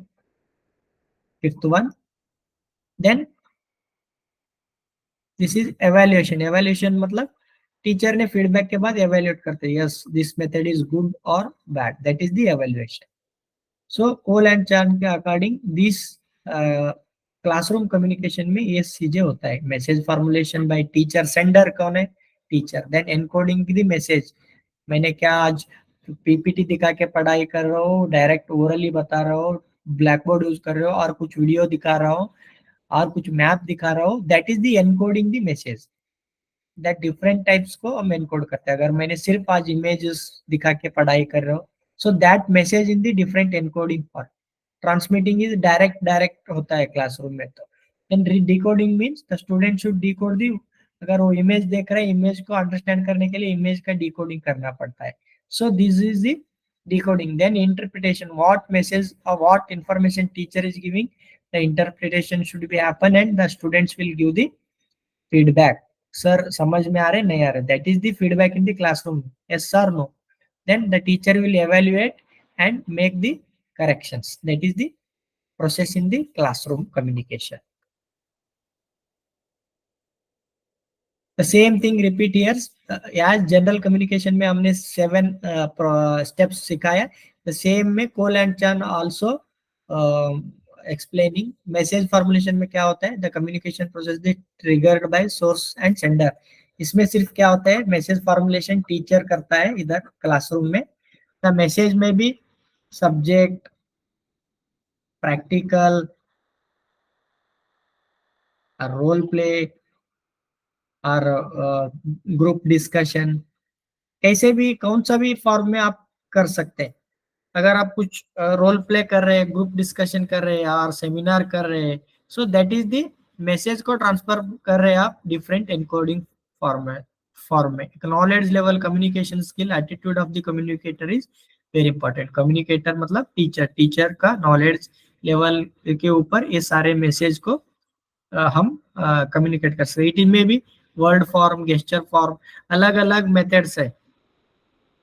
Fifth one, then this is evaluation. Evaluation मतलब teacher ने feedback के बाद evaluate करते हैं, yes this method is good or bad, that is the evaluation. So Cole and Chan के according this classroom communication में ये चीजें होता है. Message formulation by teacher, sender कौन है, teacher. Then encoding the message, मैंने क्या आज पीपीटी दिखा के पढ़ाई कर रहा हूँ, डायरेक्ट ओरली बता रहा हूँ, ब्लैक बोर्ड यूज कर रहे हो और कुछ वीडियो दिखा रहा हूँ और कुछ मैप दिखा रहा हूँ, that is the encoding the message. That different types को हम एनकोड करते हैं. अगर मैंने सिर्फ आज इमेजेस दिखा के पढ़ाई कर रहा हूँ, so that message in the different encoding for. Transmitting is direct होता है क्लासरूम में. तो then decoding means the student should decode the, अगर वो इमेज देख रहे हैं, इमेज को अंडरस्टैंड करने के लिए इमेज का डिकोडिंग करना पड़ता है. सो this is the decoding. Then interpretation, what message or what information teacher is giving, the interpretation should be happen and the students will give the feedback. Sir समझ में आ रहे नहीं आ रहे, that is the feedback in the classroom, yes sir no. Then the teacher will evaluate and make the corrections, that is the process in the classroom communication. The same thing repeat here. As general communication में हमने 7 steps सिखाया, the same में Cole and Chan also explaining. Message formulation में क्या होता है, the communication process is triggered by source and sender. इसमें सिर्फ क्या होता है, मैसेज फॉर्मुलेशन टीचर करता है इधर क्लासरूम में. द मैसेज में भी सब्जेक्ट, प्रैक्टिकल, रोल प्ले और ग्रुप डिस्कशन, कैसे भी कौन सा भी फॉर्म में आप कर सकते हैं. अगर आप कुछ रोल प्ले कर रहे हैं, ग्रुप डिस्कशन कर रहे हैं और सेमिनार कर रहे हैं, सो दैट इज द मैसेज को ट्रांसफर कर रहे हैं आप डिफरेंट एनकोडिंग फॉर्म में. Knowledge level, communication skill, attitude of the communicator is very important. Communicator मतलब टीचर का नॉलेज लेवल के ऊपर ये सारे मैसेज को हम कम्युनिकेट कर सकते. इट में भी वर्ड फॉर्म, गेस्चर फॉर्म, अलग अलग मेथड्स है.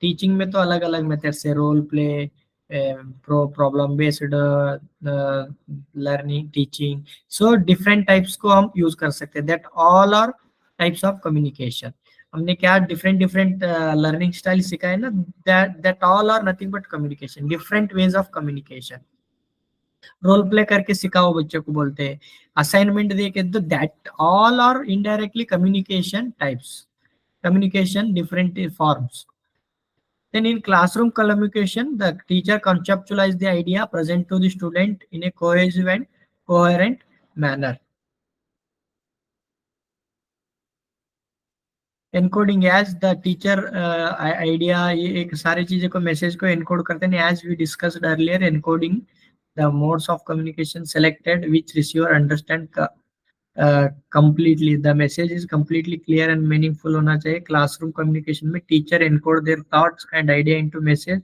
टीचिंग में तो अलग अलग मेथड्स है, role play, problem based learning, teaching. So different types को हम यूज कर सकते हैं. That all are types of communication. हमने क्या डिफरेंट लर्निंग स्टाइल सिखाए ना, that all are nothing but communication, different ways of communication. Role play करके सिखाओ बच्चों को बोलते हैं, असाइनमेंट दे के, तो that all are indirectly communication types, communication different forms. Then in classroom communication, the teacher conceptualize the idea, present to the student in a cohesive and coherent manner. Encoding, as the teacher idea, ये एक सारी चीजें को message को encode करते हैं, as we discussed earlier. Encoding The modes of communication selected which receiver understand completely. The message is completely clear and meaningful होना चाहिए. Classroom communication में teacher encode their thoughts and idea into message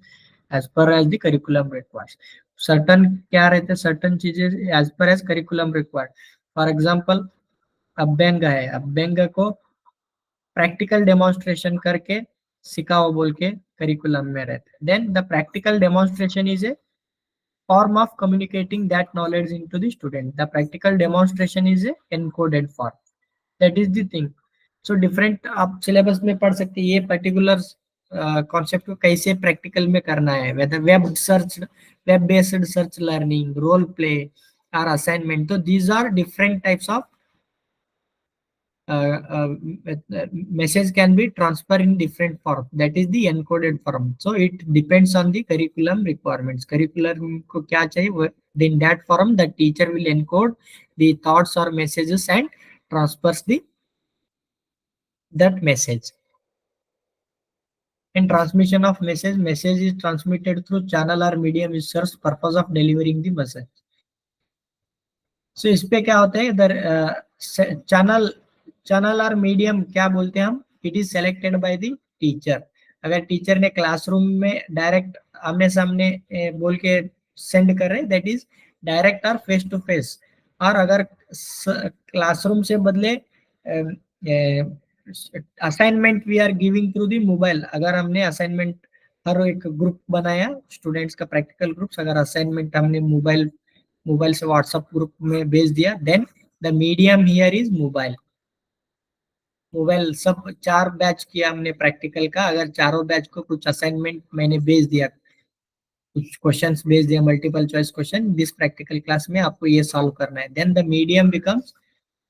as per as the curriculum requires. Certain क्या रहते हैं, certain चीजें as per as curriculum required. For example, अभ्यंग है, अभ्यंग को practical demonstration करके सिखाओ बोल के करिकुलम में रहते हैं. Then the practical demonstration is a form of communicating that knowledge into the student. The practical demonstration is a encoded form. That is the thing. So different आप syllabus में पढ़ सकते हैं ये particular concept को कैसे practical में करना है. Whether web search, web based search learning, role play or assignment. So these are different types of message can be transferred in different form. That is the encoded form. So it depends on the curriculum requirements. Curriculum को क्या चाहिए, in that form the teacher will encode the thoughts or messages and transfers that message. In transmission of message is transmitted through channel or medium which serves purpose of delivering the message. So इस पे क्या होता है इधर channel और medium क्या बोलते हैं हम, it is selected by the teacher. अगर टीचर ने क्लासरूम में डायरेक्ट आमने सामने बोल के सेंड कर रहे हैं, दैट इज डायरेक्ट और फेस टू फेस. और अगर क्लासरूम से बदले assignment we are giving through the mobile, अगर हमने असाइनमेंट हर एक ग्रुप बनाया स्टूडेंट्स का प्रैक्टिकल ग्रुप्स, अगर असाइनमेंट हमने मोबाइल से व्हाट्सएप ग्रुप में भेज दिया, then the medium here is mobile. सब 4 बैच किया हमने प्रैक्टिकल का, अगर चारों बैच को कुछ असाइनमेंट मैंने भेज दिया, कुछ क्वेश्चंस भेज दिया, multiple choice question, this practical class में आपको ये सॉल्व करना है, then the medium becomes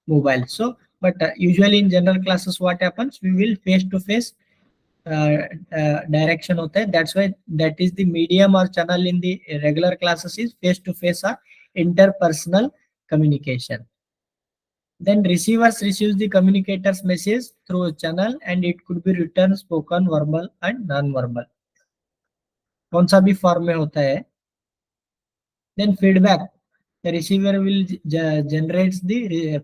mobile. So but usually in general classes what happens, we will face to face direction होता है. That's why that is the medium और channel in the regular classes is face to face और interpersonal communication. Then receivers receives the communicator's message through a channel and it could be written, spoken, verbal and non-verbal. कौन सा भी form में होता है. Then feedback. The receiver will generates the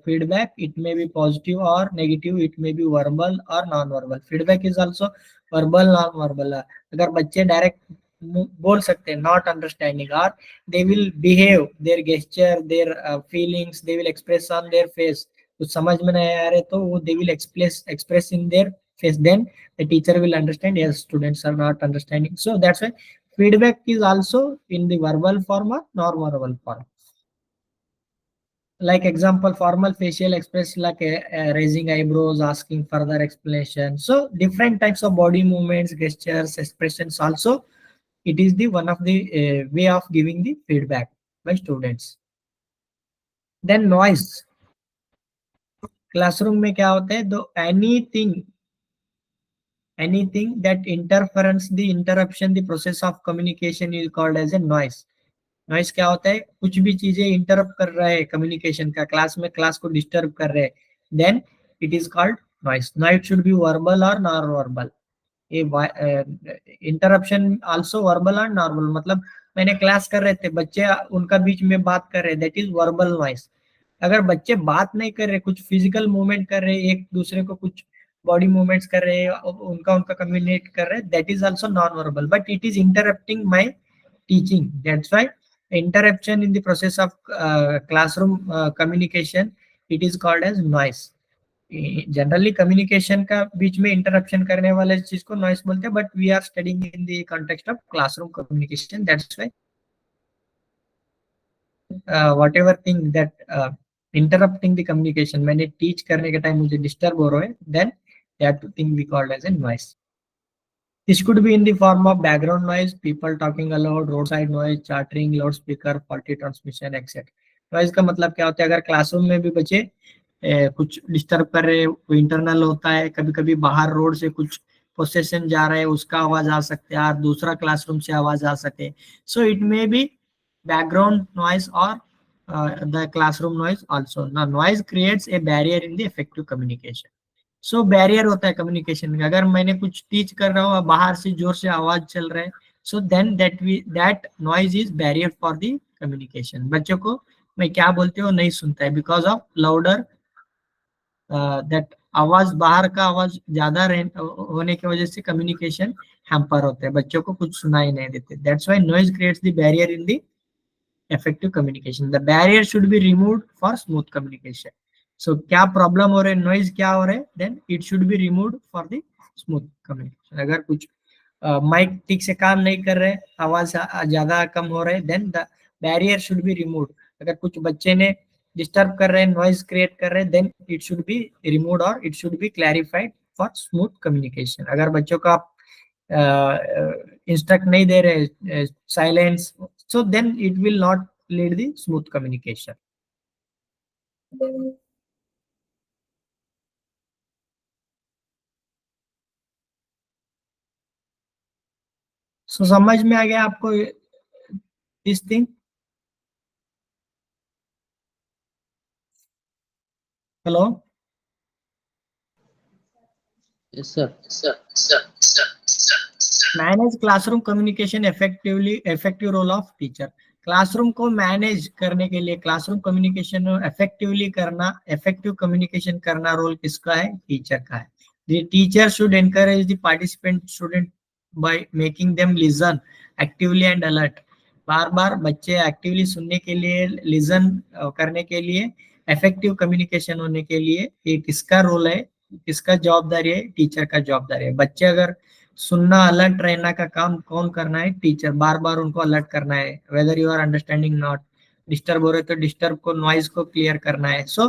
feedback. It may be positive or negative. It may be verbal or non-verbal. Feedback is also verbal, non-verbal. अगर बच्चे direct बोल सकते हैं नॉट अंडरस्टैंडिंग, और they will behave their gesture, their feelings, they will express on their face. कुछ समझ में नहीं आ रहे तो वो they will express in their face, then the teacher will understand yes students are not understanding. So that's why feedback is also in the verbal form or non-verbal form. Like example, formal facial expression like raising eyebrows, asking further explanation. So different types of body movements, gestures, expressions also, it is the one of the way of giving the feedback by students. Then noise. Classroom में क्या होता है, दो anything that interference the interruption the process of communication is called as a noise. Noise क्या होता है, कुछ भी चीजें इंटरप्ट कर रहा है कम्युनिकेशन का, क्लास में क्लास को डिस्टर्ब कर रहे हैं, then it is called noise. Noise should be verbal और non verbal. Interruption also verbal और नॉर्मल, मतलब मैंने क्लास कर रहे थे, बच्चे उनका बीच में बात कर रहे हैं, दैट इज वर्बल नॉइस. अगर बच्चे बात नहीं कर रहे, कुछ फिजिकल मूवमेंट कर रहे, एक दूसरे को कुछ बॉडी मूवमेंट्स कर रहे हैं, उनका कम्युनिकेट कर रहे हैं, that is also known verbal, but it is interrupting my teaching. That's why interruption in the process of classroom communication, it is called as noise. Generally communication का बीच में इंटरप्शन करने वाले चीज को नॉइस बोलते हैं, but we are studying in the context of classroom communication. That's why whatever thing that interrupting the communication, मैंने teach करने के टाइम मुझे डिस्टर्ब हो रहा है, then that thing we called as a noise. This could be in the form of background noise, people talking aloud, roadside noise, chattering, loudspeaker, faulty transmission, etc. Noise का मतलब क्या होता है, अगर क्लासरूम में भी बच्चे कुछ डिस्टर्ब कर रहे हैं, कोई इंटरनल होता है, कभी कभी बाहर रोड से कुछ पोसेशन जा रहा है उसका आवाज आ सकता है, और दूसरा क्लासरूम से आवाज आ सके. So it may be background noise और the classroom noise also. Now noise creates a barrier in the effective communication. So barrier होता है कम्युनिकेशन में, अगर मैंने कुछ टीच कर रहा हूँ, बाहर से जोर से आवाज चल रहा है, so then that noise is barrier for the communication. बच्चों को मैं क्या बोलते हो नहीं सुनता है बिकॉज ऑफ लाउडर, दैट आवाज, बाहर का आवाज ज्यादा होने की वजह से कम्युनिकेशन हैम्पर होते हैं, बच्चों को कुछ सुनाई नहीं देते। That's why noise creates the barrier in the effective communication. The barrier should be removed for smooth communication. So क्या प्रॉब्लम हो रहे, नॉइज क्या हो रहे, then it should be removed for the smooth communication. अगर कुछ माइक ठीक से काम नहीं कर रहे, आवाज ज्यादा कम हो रहे, then the barrier should be removed. अगर कुछ बच्चे ने डिस्टर्ब कर रहे हैं, नॉइज क्रिएट कर रहे हैं, then it should be removed और it should be clarified for smooth communication. अगर बच्चों को आप इंस्ट्रक्ट नहीं दे रहे, silence, so then it will not lead the smooth communication. So समझ में आ गया आपको this thing? Hello? Yes, sir. Manage classroom communication effectively, effective role of teacher. Classroom को मैनेज करने के लिए, क्लासरूम कम्युनिकेशन इफेक्टिवली करना, इफेक्टिव कम्युनिकेशन करना रोल किसका है? टीचर का है। The teacher should encourage the participant student by making them listen actively and alert. बार बार बच्चे एक्टिवली सुनने के लिए, लिसन करने के लिए, इफेक्टिव कम्युनिकेशन होने के लिए ये किसका रोल है, किसका जवाबदारी है? टीचर का जवाबदारी है। बच्चे अगर सुनना, अलर्ट रहना का काम कौन करना है? टीचर। बार बार उनको अलर्ट करना है, whether you are understanding not, disturb हो रहे तो डिस्टर्ब को, नॉइज को क्लियर करना है। सो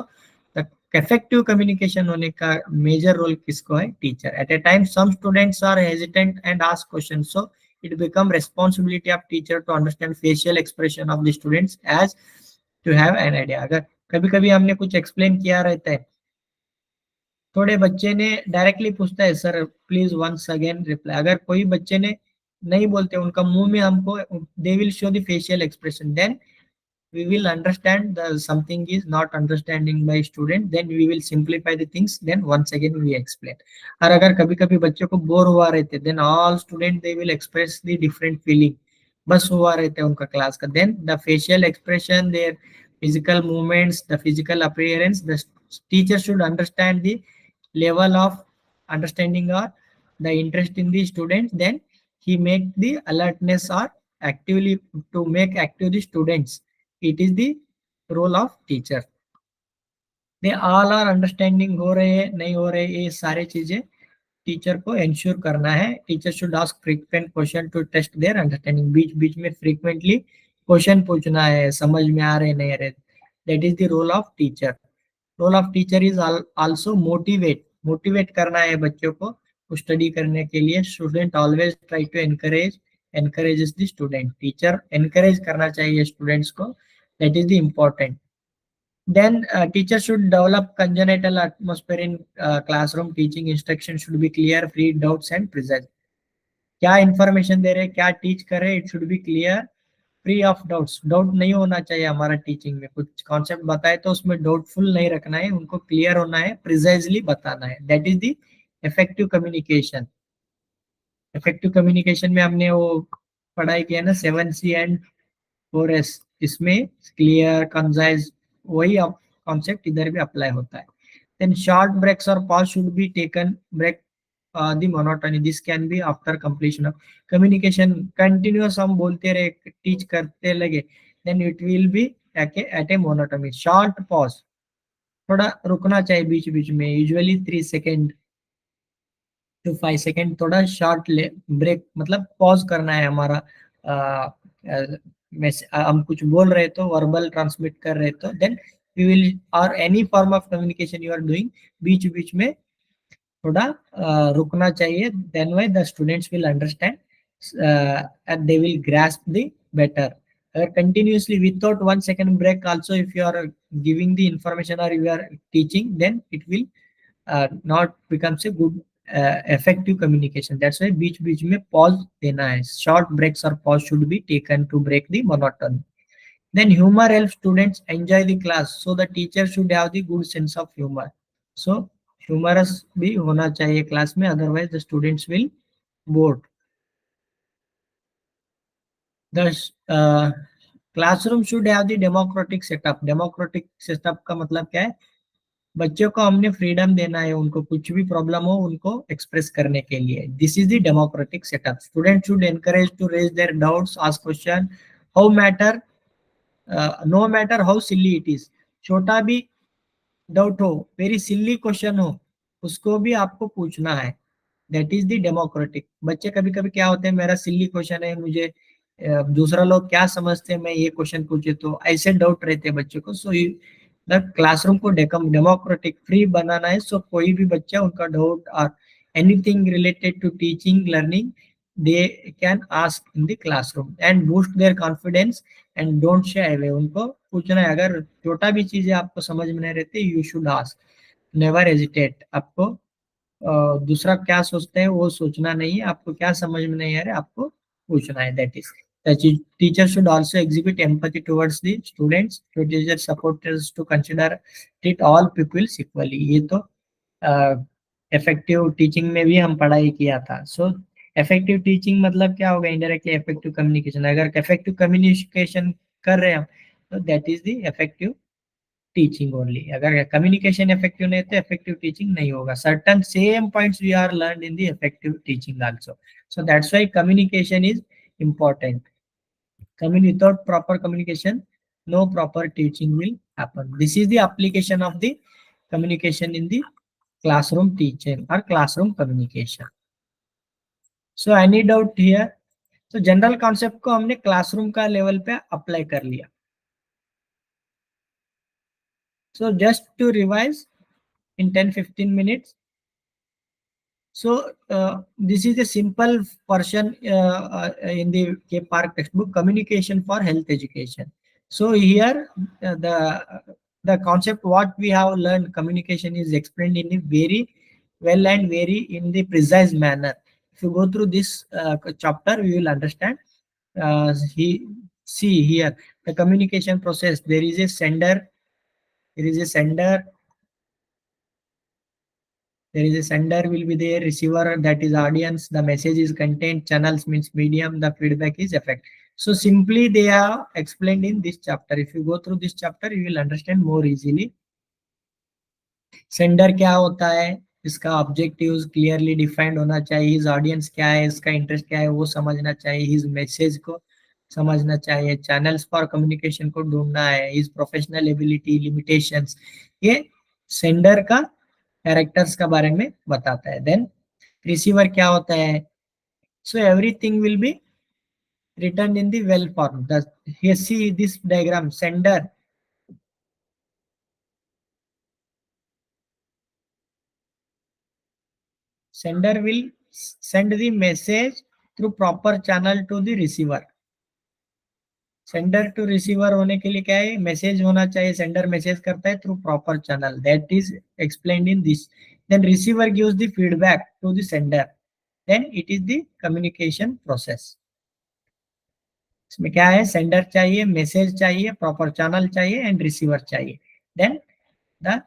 इफेक्टिव कम्युनिकेशन होने का मेजर रोल किसको है? Teacher. At a time some students are hesitant and ask question, so it become responsibility of teacher to understand facial expression of the students as to have an idea. अगर कभी कभी हमने कुछ explain किया रहता है, थोड़े बच्चे ने डायरेक्टली पूछता है sir please once again reply. अगर कोई बच्चे ने नहीं बोलते, उनका मुंह में हमको, they will show the facial expression, then we will understand the something is not understanding by student, then we will simplify the things, then once again we explain. और अगर कभी कभी बच्चों को बोर हुआ रहते, then all student they will express the different feeling, बस हुआ रहते उनका क्लास का, then the facial expression, their physical movements, the physical appearance, the teacher should understand the level of understanding or the interest in the student, then he make the alertness or actively to make active the students. It is the role of teacher. they all are understanding हो रहे हैं नहीं हो रहे, ये सारे चीजें teacher को इंश्योर करना है। Teacher should ask frequent question to test their understanding. बीच बीच में फ्रीक्वेंटली क्वेश्चन पूछना है, समझ में आ रहे नहीं आ रहे, that is the role of teacher. Role of teacher is also motivate, motivate करना है बच्चों को स्टडी करने के लिए। Student always try to encourage, encourages the student. Teacher encourage करना चाहिए स्टूडेंट्स को, that is the important. Then teacher should develop congenital atmosphere in classroom. Teaching instruction should be clear, free doubts and precise. क्या information दे रहे हैं, क्या teach कर रहे हैं, it should B clear, free of doubts. Doubt नहीं होना चाहिए हमारा टीचिंग में। कुछ कॉन्सेप्ट बताए तो उसमें डाउटफुल नहीं रखना है, उनको क्लियर होना है, प्रिसाइजली बताना है। That is the effective communication. Effective communication में हमने वो पढ़ाई किया ना, 7C एंड 4S, इसमें क्लियर, कंसाइज, वही कॉन्सेप्ट इधर भी अप्लाई होता है। देन शॉर्ट ब्रेक्स और pause should be taken, break the monotony, this can be after completion of communication. Continuous हम बोलते रहे, टीच करते लगे, then it will be at a monotony. Short pause, थोड़ा रुकना चाहिए बीच बीच में, यूजुअली 3 सेकेंड टू 5 सेकेंड, थोड़ा शॉर्ट ले ब्रेक, मतलब पॉज करना है हमारा। हम कुछ बोल रहे तो, वर्बल ट्रांसमिट कर रहे तो, देन वी विल, और any form of communication you are doing, बीच बीच में थोड़ा रुकना चाहिए। Then why the students will understand and they will grasp the better. अगर continuously without 1 second break also if you are giving the information और you are teaching, then it will not becomes a good effective communication. That's why बीच बीच में pause देना है, short breaks or pause should be taken to break the monotony. Then humor helps students enjoy the class, so the teacher should have the good sense of humor. So humorous भी होना चाहिए class में, otherwise the students will bored. Thus classroom should have the democratic setup. Democratic setup का मतलब क्या है? बच्चों को हमने फ्रीडम देना है, उनको कुछ भी प्रॉब्लम हो उनको एक्सप्रेस करने के लिए। This is the democratic setup. Student should encourage to raise their doubts, ask question, how matter, no matter how silly it is. छोटा भी डाउट हो, वेरी सिली क्वेश्चन हो, उसको भी आपको पूछना है। That is the democratic. बच्चे कभी कभी क्या होते हैं, मेरा सिली क्वेश्चन है, मुझे दूसरा लोग क्या समझते हैं मैं ये क्वेश्चन पूछे, तो ऐसे डाउट रहते हैं बच्चों को। सो द क्लासरूम को डेमोक्रेटिक फ्री बनाना है। सो कोई भी बच्चा उनका डाउट और anything related to teaching learning they can ask in the classroom and boost their confidence and don't shy away. उनको पूछना है, अगर छोटा भी चीजें आपको समझ में नहीं रहती, you should ask, never hesitate. आपको दूसरा क्या सोचते हैं वो सोचना नहीं है, आपको क्या समझ में नहीं आ रहा है आपको पूछना है। That is teacher should also exhibit empathy towards the students. तो teacher supporters to consider treat all peoples equally. ये तो इफेक्टिव टीचिंग में भी हम पढ़ाई किया था। सो इफेक्टिव टीचिंग मतलब क्या होगा? Indirectly effective communication. अगर इफेक्टिव कम्युनिकेशन कर रहे हैं हम, तो that is the effective teaching only. अगर कम्युनिकेशन इफेक्टिव नहीं तो इफेक्टिव टीचिंग नहीं होगा। Certain same points we are learn in the effective teaching also. So that's why communication is important. Without proper communication, no proper teaching will happen. This is the application of the communication in the classroom teaching or classroom communication. So any doubt here? तो general concept को हमने classroom का level पे apply कर लिया। So just to revise in 10-15 minutes. So this is a simple version in the K Park textbook, communication for health education. So here the concept what we have learned, communication is explained in a very well and very in the precise manner. If you go through this chapter, you will understand. He see here the communication process. There is a sender. There is a sender. There is a sender will be there, receiver that is audience, the message is content, channels means medium, the feedback is effect. So simply they are explained in this chapter. If you go through this chapter, you will understand more easily. Sender क्या होता है, इसका objectives clearly defined होना चाहिए, his audience क्या है, इसका interest क्या है वो समझना चाहिए, हिज मैसेज को समझना चाहिए, चैनल्स फॉर कम्युनिकेशन को ढूंढना है, हिज प्रोफेशनल एबिलिटी, लिमिटेशंस, ये सेंडर का कैरेक्टर्स का बारे में बताता है। देन रिसीवर क्या होता है? So everything will be written in the well form. Here see this diagram. Sender will send the message through proper channel to the receiver. Sender to receiver होने के लिए क्या है? मैसेज होना चाहिए, सेंडर मैसेज करता है through proper channel, that is explained in this. Then receiver gives the feedback to the sender, then it is the communication process. इसमें क्या है? सेंडर चाहिए, मैसेज चाहिए, प्रॉपर चैनल चाहिए एंड रिसीवर चाहिए, देन द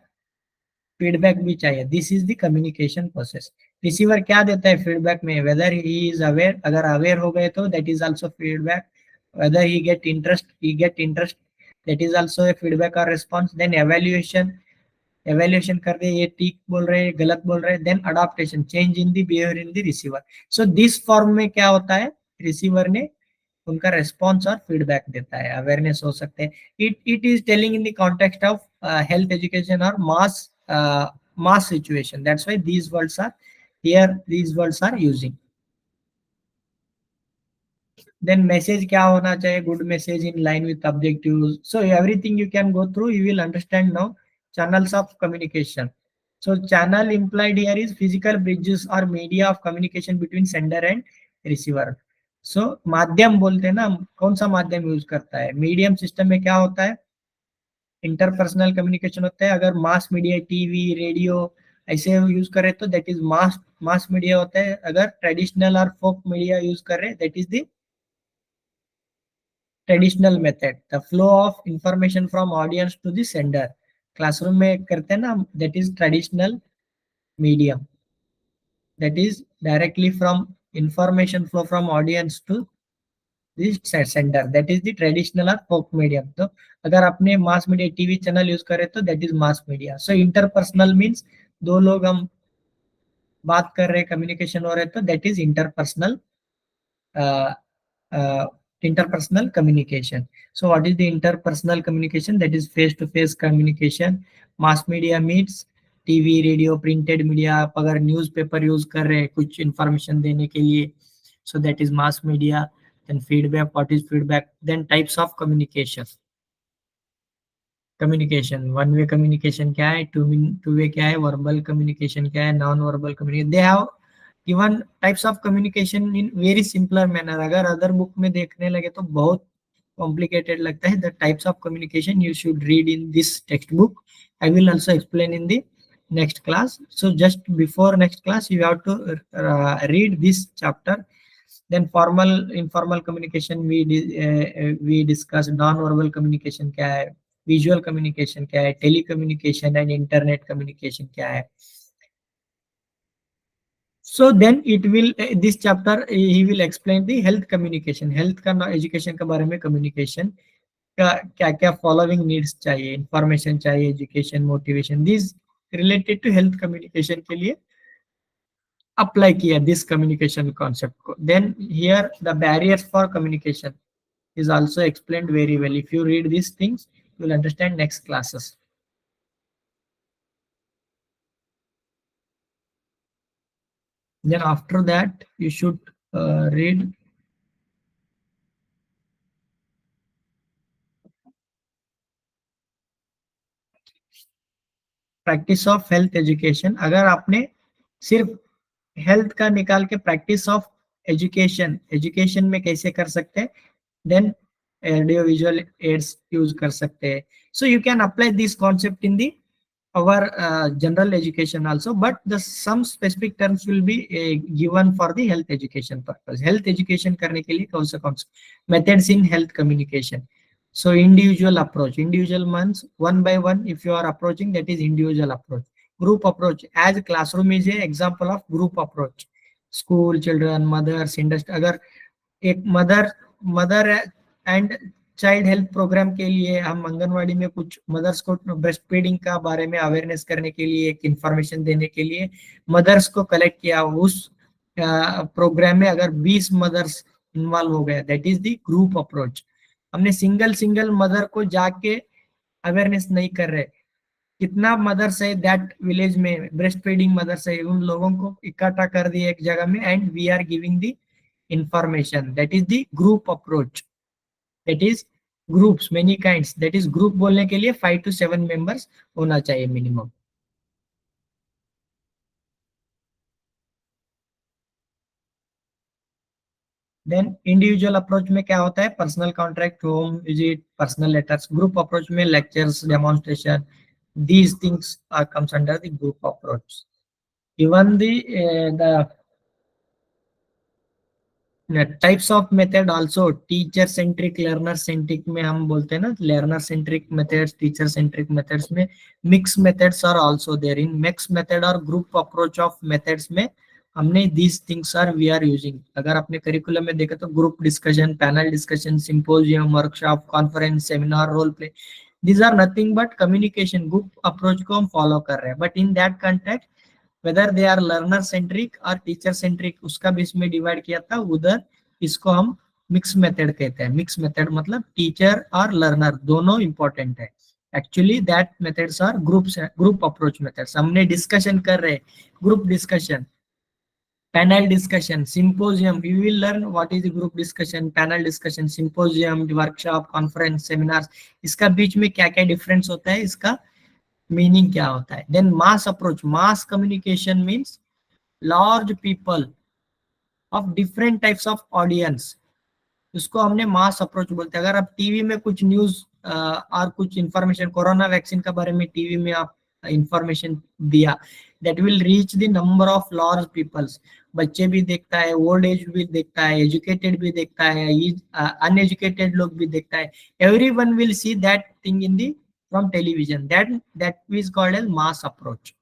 फीडबैक भी चाहिए। This is the communication process. Receiver क्या देता है फीडबैक में? वेदर ही इज अवेयर, अगर अवेयर हो गए तो that is also feedback. whether he get interest, that is also a feedback or response. Then evaluation कर रहे हैं, ये ठीक बोल रहे हैं, गलत बोल रहे हैं, then adaptation, change in the behavior in the receiver. So this form में क्या होता है? रिसीवर ने उनका रेस्पॉन्स और फीडबैक देता है, अवेयरनेस हो सकते हैं। It is telling in the context of health education और mass situation. That's why these words are here, these words are using. Then message क्या होना चाहिए? good message in line with objectives. So everything you can go through, you will understand now. Channels of communication. So channel implied here is physical bridges or media of communication between sender and receiver. So माध्यम बोलते हैं ना, कौन सा माध्यम use करता है? Medium system में क्या होता है? इंटरपर्सनल कम्युनिकेशन होता है। अगर मास मीडिया, टीवी, रेडियो ऐसे यूज कर रहे तो दैट इज मास मीडिया होता है। अगर ट्रेडिशनल और फोक मीडिया यूज कर रहे that is the traditional method. The flow of information from audience to the sender, classroom में करते हैं ना, that is traditional medium, that is directly from information flow from audience to centre, that is the traditional और folk medium. तो अगर आपने mass media TV channel use करे तो that is mass media. So interpersonal means दो लोग हम बात कर रहे हैं, कम्युनिकेशन हो रहे तो that is interpersonal, interpersonal communication. So what is the interpersonal communication? That is face to face communication. Mass media means TV, radio, printed media. आप अगर न्यूज़पेपर यूज कर रहे हैं कुछ इंफॉर्मेशन देने के लिए, so that is mass media. Then feedback, what is feedback? Then types of communication. Communication, one way communication क्या है, टू वे क्या है, वर्बल कम्युनिकेशन क्या है, non verbal communication. They have given types of communication in very simpler manner. अगर other book में देखने लगे तो बहुत कॉम्प्लिकेटेड लगता है. The types of communication you should read in this text book. I will also explain in the next class. So just before next class you have to read this chapter. Then formal informal communication we discussed. Non verbal communication क्या है, visual communication क्या है, telecommunication and internet communication क्या है. So then it will this chapter he will explain the health communication. Health का education के बारे में, कम्युनिकेशन का क्या क्या फॉलोइंग नीड्स चाहिए, इंफॉर्मेशन चाहिए, education, motivation, this related to health communication के लिए अप्लाई किया दिस कम्युनिकेशन कॉन्सेप्ट को. Then here the barriers for communication is also explained very well. If you read these things, you will understand next classes. Then after that, you should read practice of health education. अगर आपने सिर्फ health का निकाल के practice of education, education में कैसे कर सकते हैं, देन ऑडियो विजुअल एड्स यूज कर सकते हैं. So you can apply this concept in the our general education also, but the some specific terms will be given for the health education purpose. Health education करने के लिए कौन सा methods in health communication. So individual approach, individual means one by one if you are approaching, that is individual approach. Group approach, as classroom is a example of group approach. School, children, mothers, industry. अगर एक mother and child health programme के लिए हम आंगनवाड़ी में कुछ mother's को breast feeding का बारे में अवेयरनेस करने के लिए, एक इंफॉर्मेशन देने के लिए मदर्स को कलेक्ट किया. उस प्रोग्राम में अगर 20 मदर्स इन्वॉल्व हो गए, that is the group approach. हमने सिंगल मदर को जाके अवेयरनेस नहीं कर रहे, कितना मदर्स है दैट विलेज में, ब्रेस्ट फीडिंग मदर्स है, उन लोगों को इकट्ठा कर दिए एक जगह में and we are giving the information. That is the group approach. That is groups, many kinds. That is group बोलने के लिए 5 to 7 members होना चाहिए minimum. Then individual approach में क्या होता है, personal contract, home visit, personal letters. Group approach में lectures, demonstration, these things are comes under the group approach. Even the types of method also, teacher centric, learner centric में हम बोलते हैं ना, learner centric methods, teacher centric methods में mix methods are also there. In mix method और group approach of methods में हमने these things are we are using. अगर आपने करिकुलम में देखा तो group discussion, panel discussion, symposium, workshop, conference, seminar, role play, these are nothing but communication. Group approach को हम फॉलो कर रहे हैं, but in that context whether they are learner centric और टीचर सेंट्रिक, उसका भी इसमें डिवाइड किया था. उधर इसको हम मिक्स मेथड कहते हैं. मिक्स मेथड मतलब टीचर और लर्नर दोनों इंपॉर्टेंट है. Actually that methods are group approach methods. हमने डिस्कशन कर रहे, group discussion, panel discussion, symposium. We will learn what is group discussion, panel discussion, symposium, workshop, conference, seminar. इसका बीच में क्या क्या डिफरेंस होता है, इसका मीनिंग क्या होता है. Then mass approach, mass communication means large people of different types of audience, उसको हमने मास अप्रोच बोलते हैं. अगर आप टीवी में कुछ न्यूज और कुछ इंफॉर्मेशन, कोरोना वैक्सीन के बारे में टीवी में आप इंफॉर्मेशन दिया, that will reach the number of large peoples. बच्चे भी देखता है, ओल्ड एज भी देखता है, एजुकेटेड भी देखता है, अनएजुकेटेड लोग भी देखता है. Everyone will see that thing in the from television. That is called as mass approach.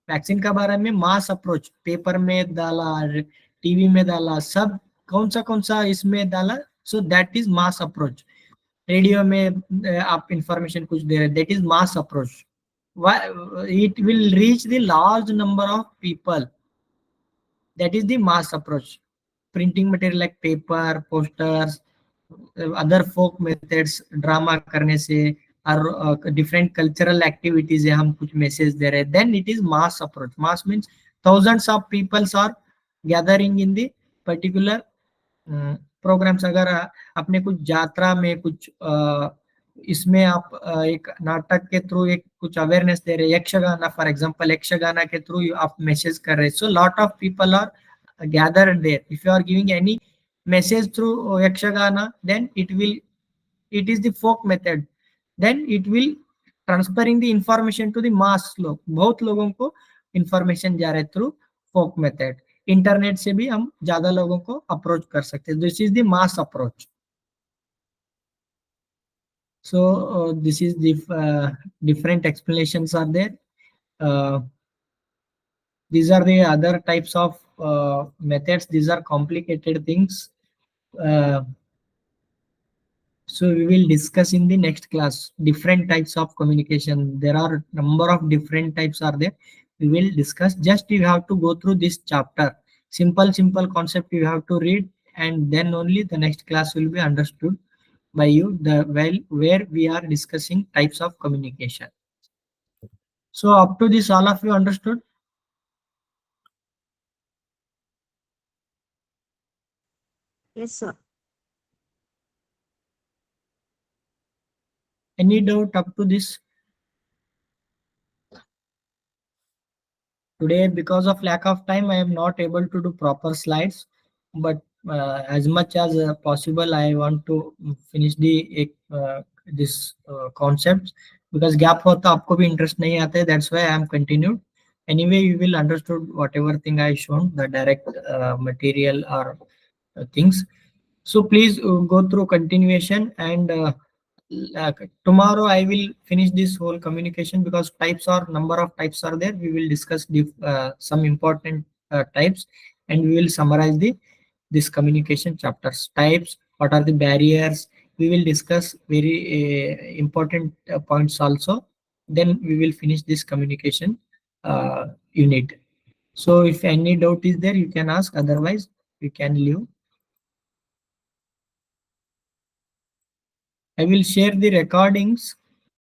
Vaccine का बारे में मास अप्रोच, पेपर में डाला, टीवी में डाला, सब कौन सा इसमें डाला, So that is mass approach. Radio में आप इंफॉर्मेशन कुछ दे रहे, that is mass approach. It will reach the large number of people. That is the mass approach. Printing material like paper, posters, other folk methods, drama करने से और different cultural activities है, हम कुछ मैसेज दे रहे हैं, then it is mass approach. Mass means thousands of people are gathering in the particular programs. अगर अपने कुछ यात्रा में कुछ इसमें आप एक नाटक के थ्रू एक कुछ अवेयरनेस दे रहे, यक्षगाना फॉर एग्जांपल, यक्षगाना के थ्रू आप मैसेज कर रहे, so lot of people are gathered there. If you are giving any message through yakshagana, then it is the folk method, then it will transferring the information to the mass लोग, बहुत लोगों को information जा रहे through folk method. Internet से भी हम ज्यादा लोगों को अप्रोच कर सकते हैं. This is the mass approach. So this is the different explanations are there. These are the other types of methods. These are complicated things. So we will discuss in the next class different types of communication. There are number of different types are there. We will discuss. Just you have to go through this chapter. Simple concept you have to read, and then only the next class will be understood by you. Where we are discussing types of communication. So up to this, all of you understood? Yes, sir. Any doubt up to this? Today, because of lack of time, I am not able to do proper slides, but as much as possible, I want to finish the this concepts, because gap होता आपको भी interest नहीं आता है, that's why I am continued. Anyway, you will understood whatever thing I shown, the direct material or things. So please go through continuation, and tomorrow I will finish this whole communication, because number of types are there. We will discuss some important types, and we will summarize this communication chapters. Types, what are the barriers, we will discuss very important points also. Then we will finish this communication unit. So if any doubt is there, you can ask, otherwise we can leave. I will share the recordings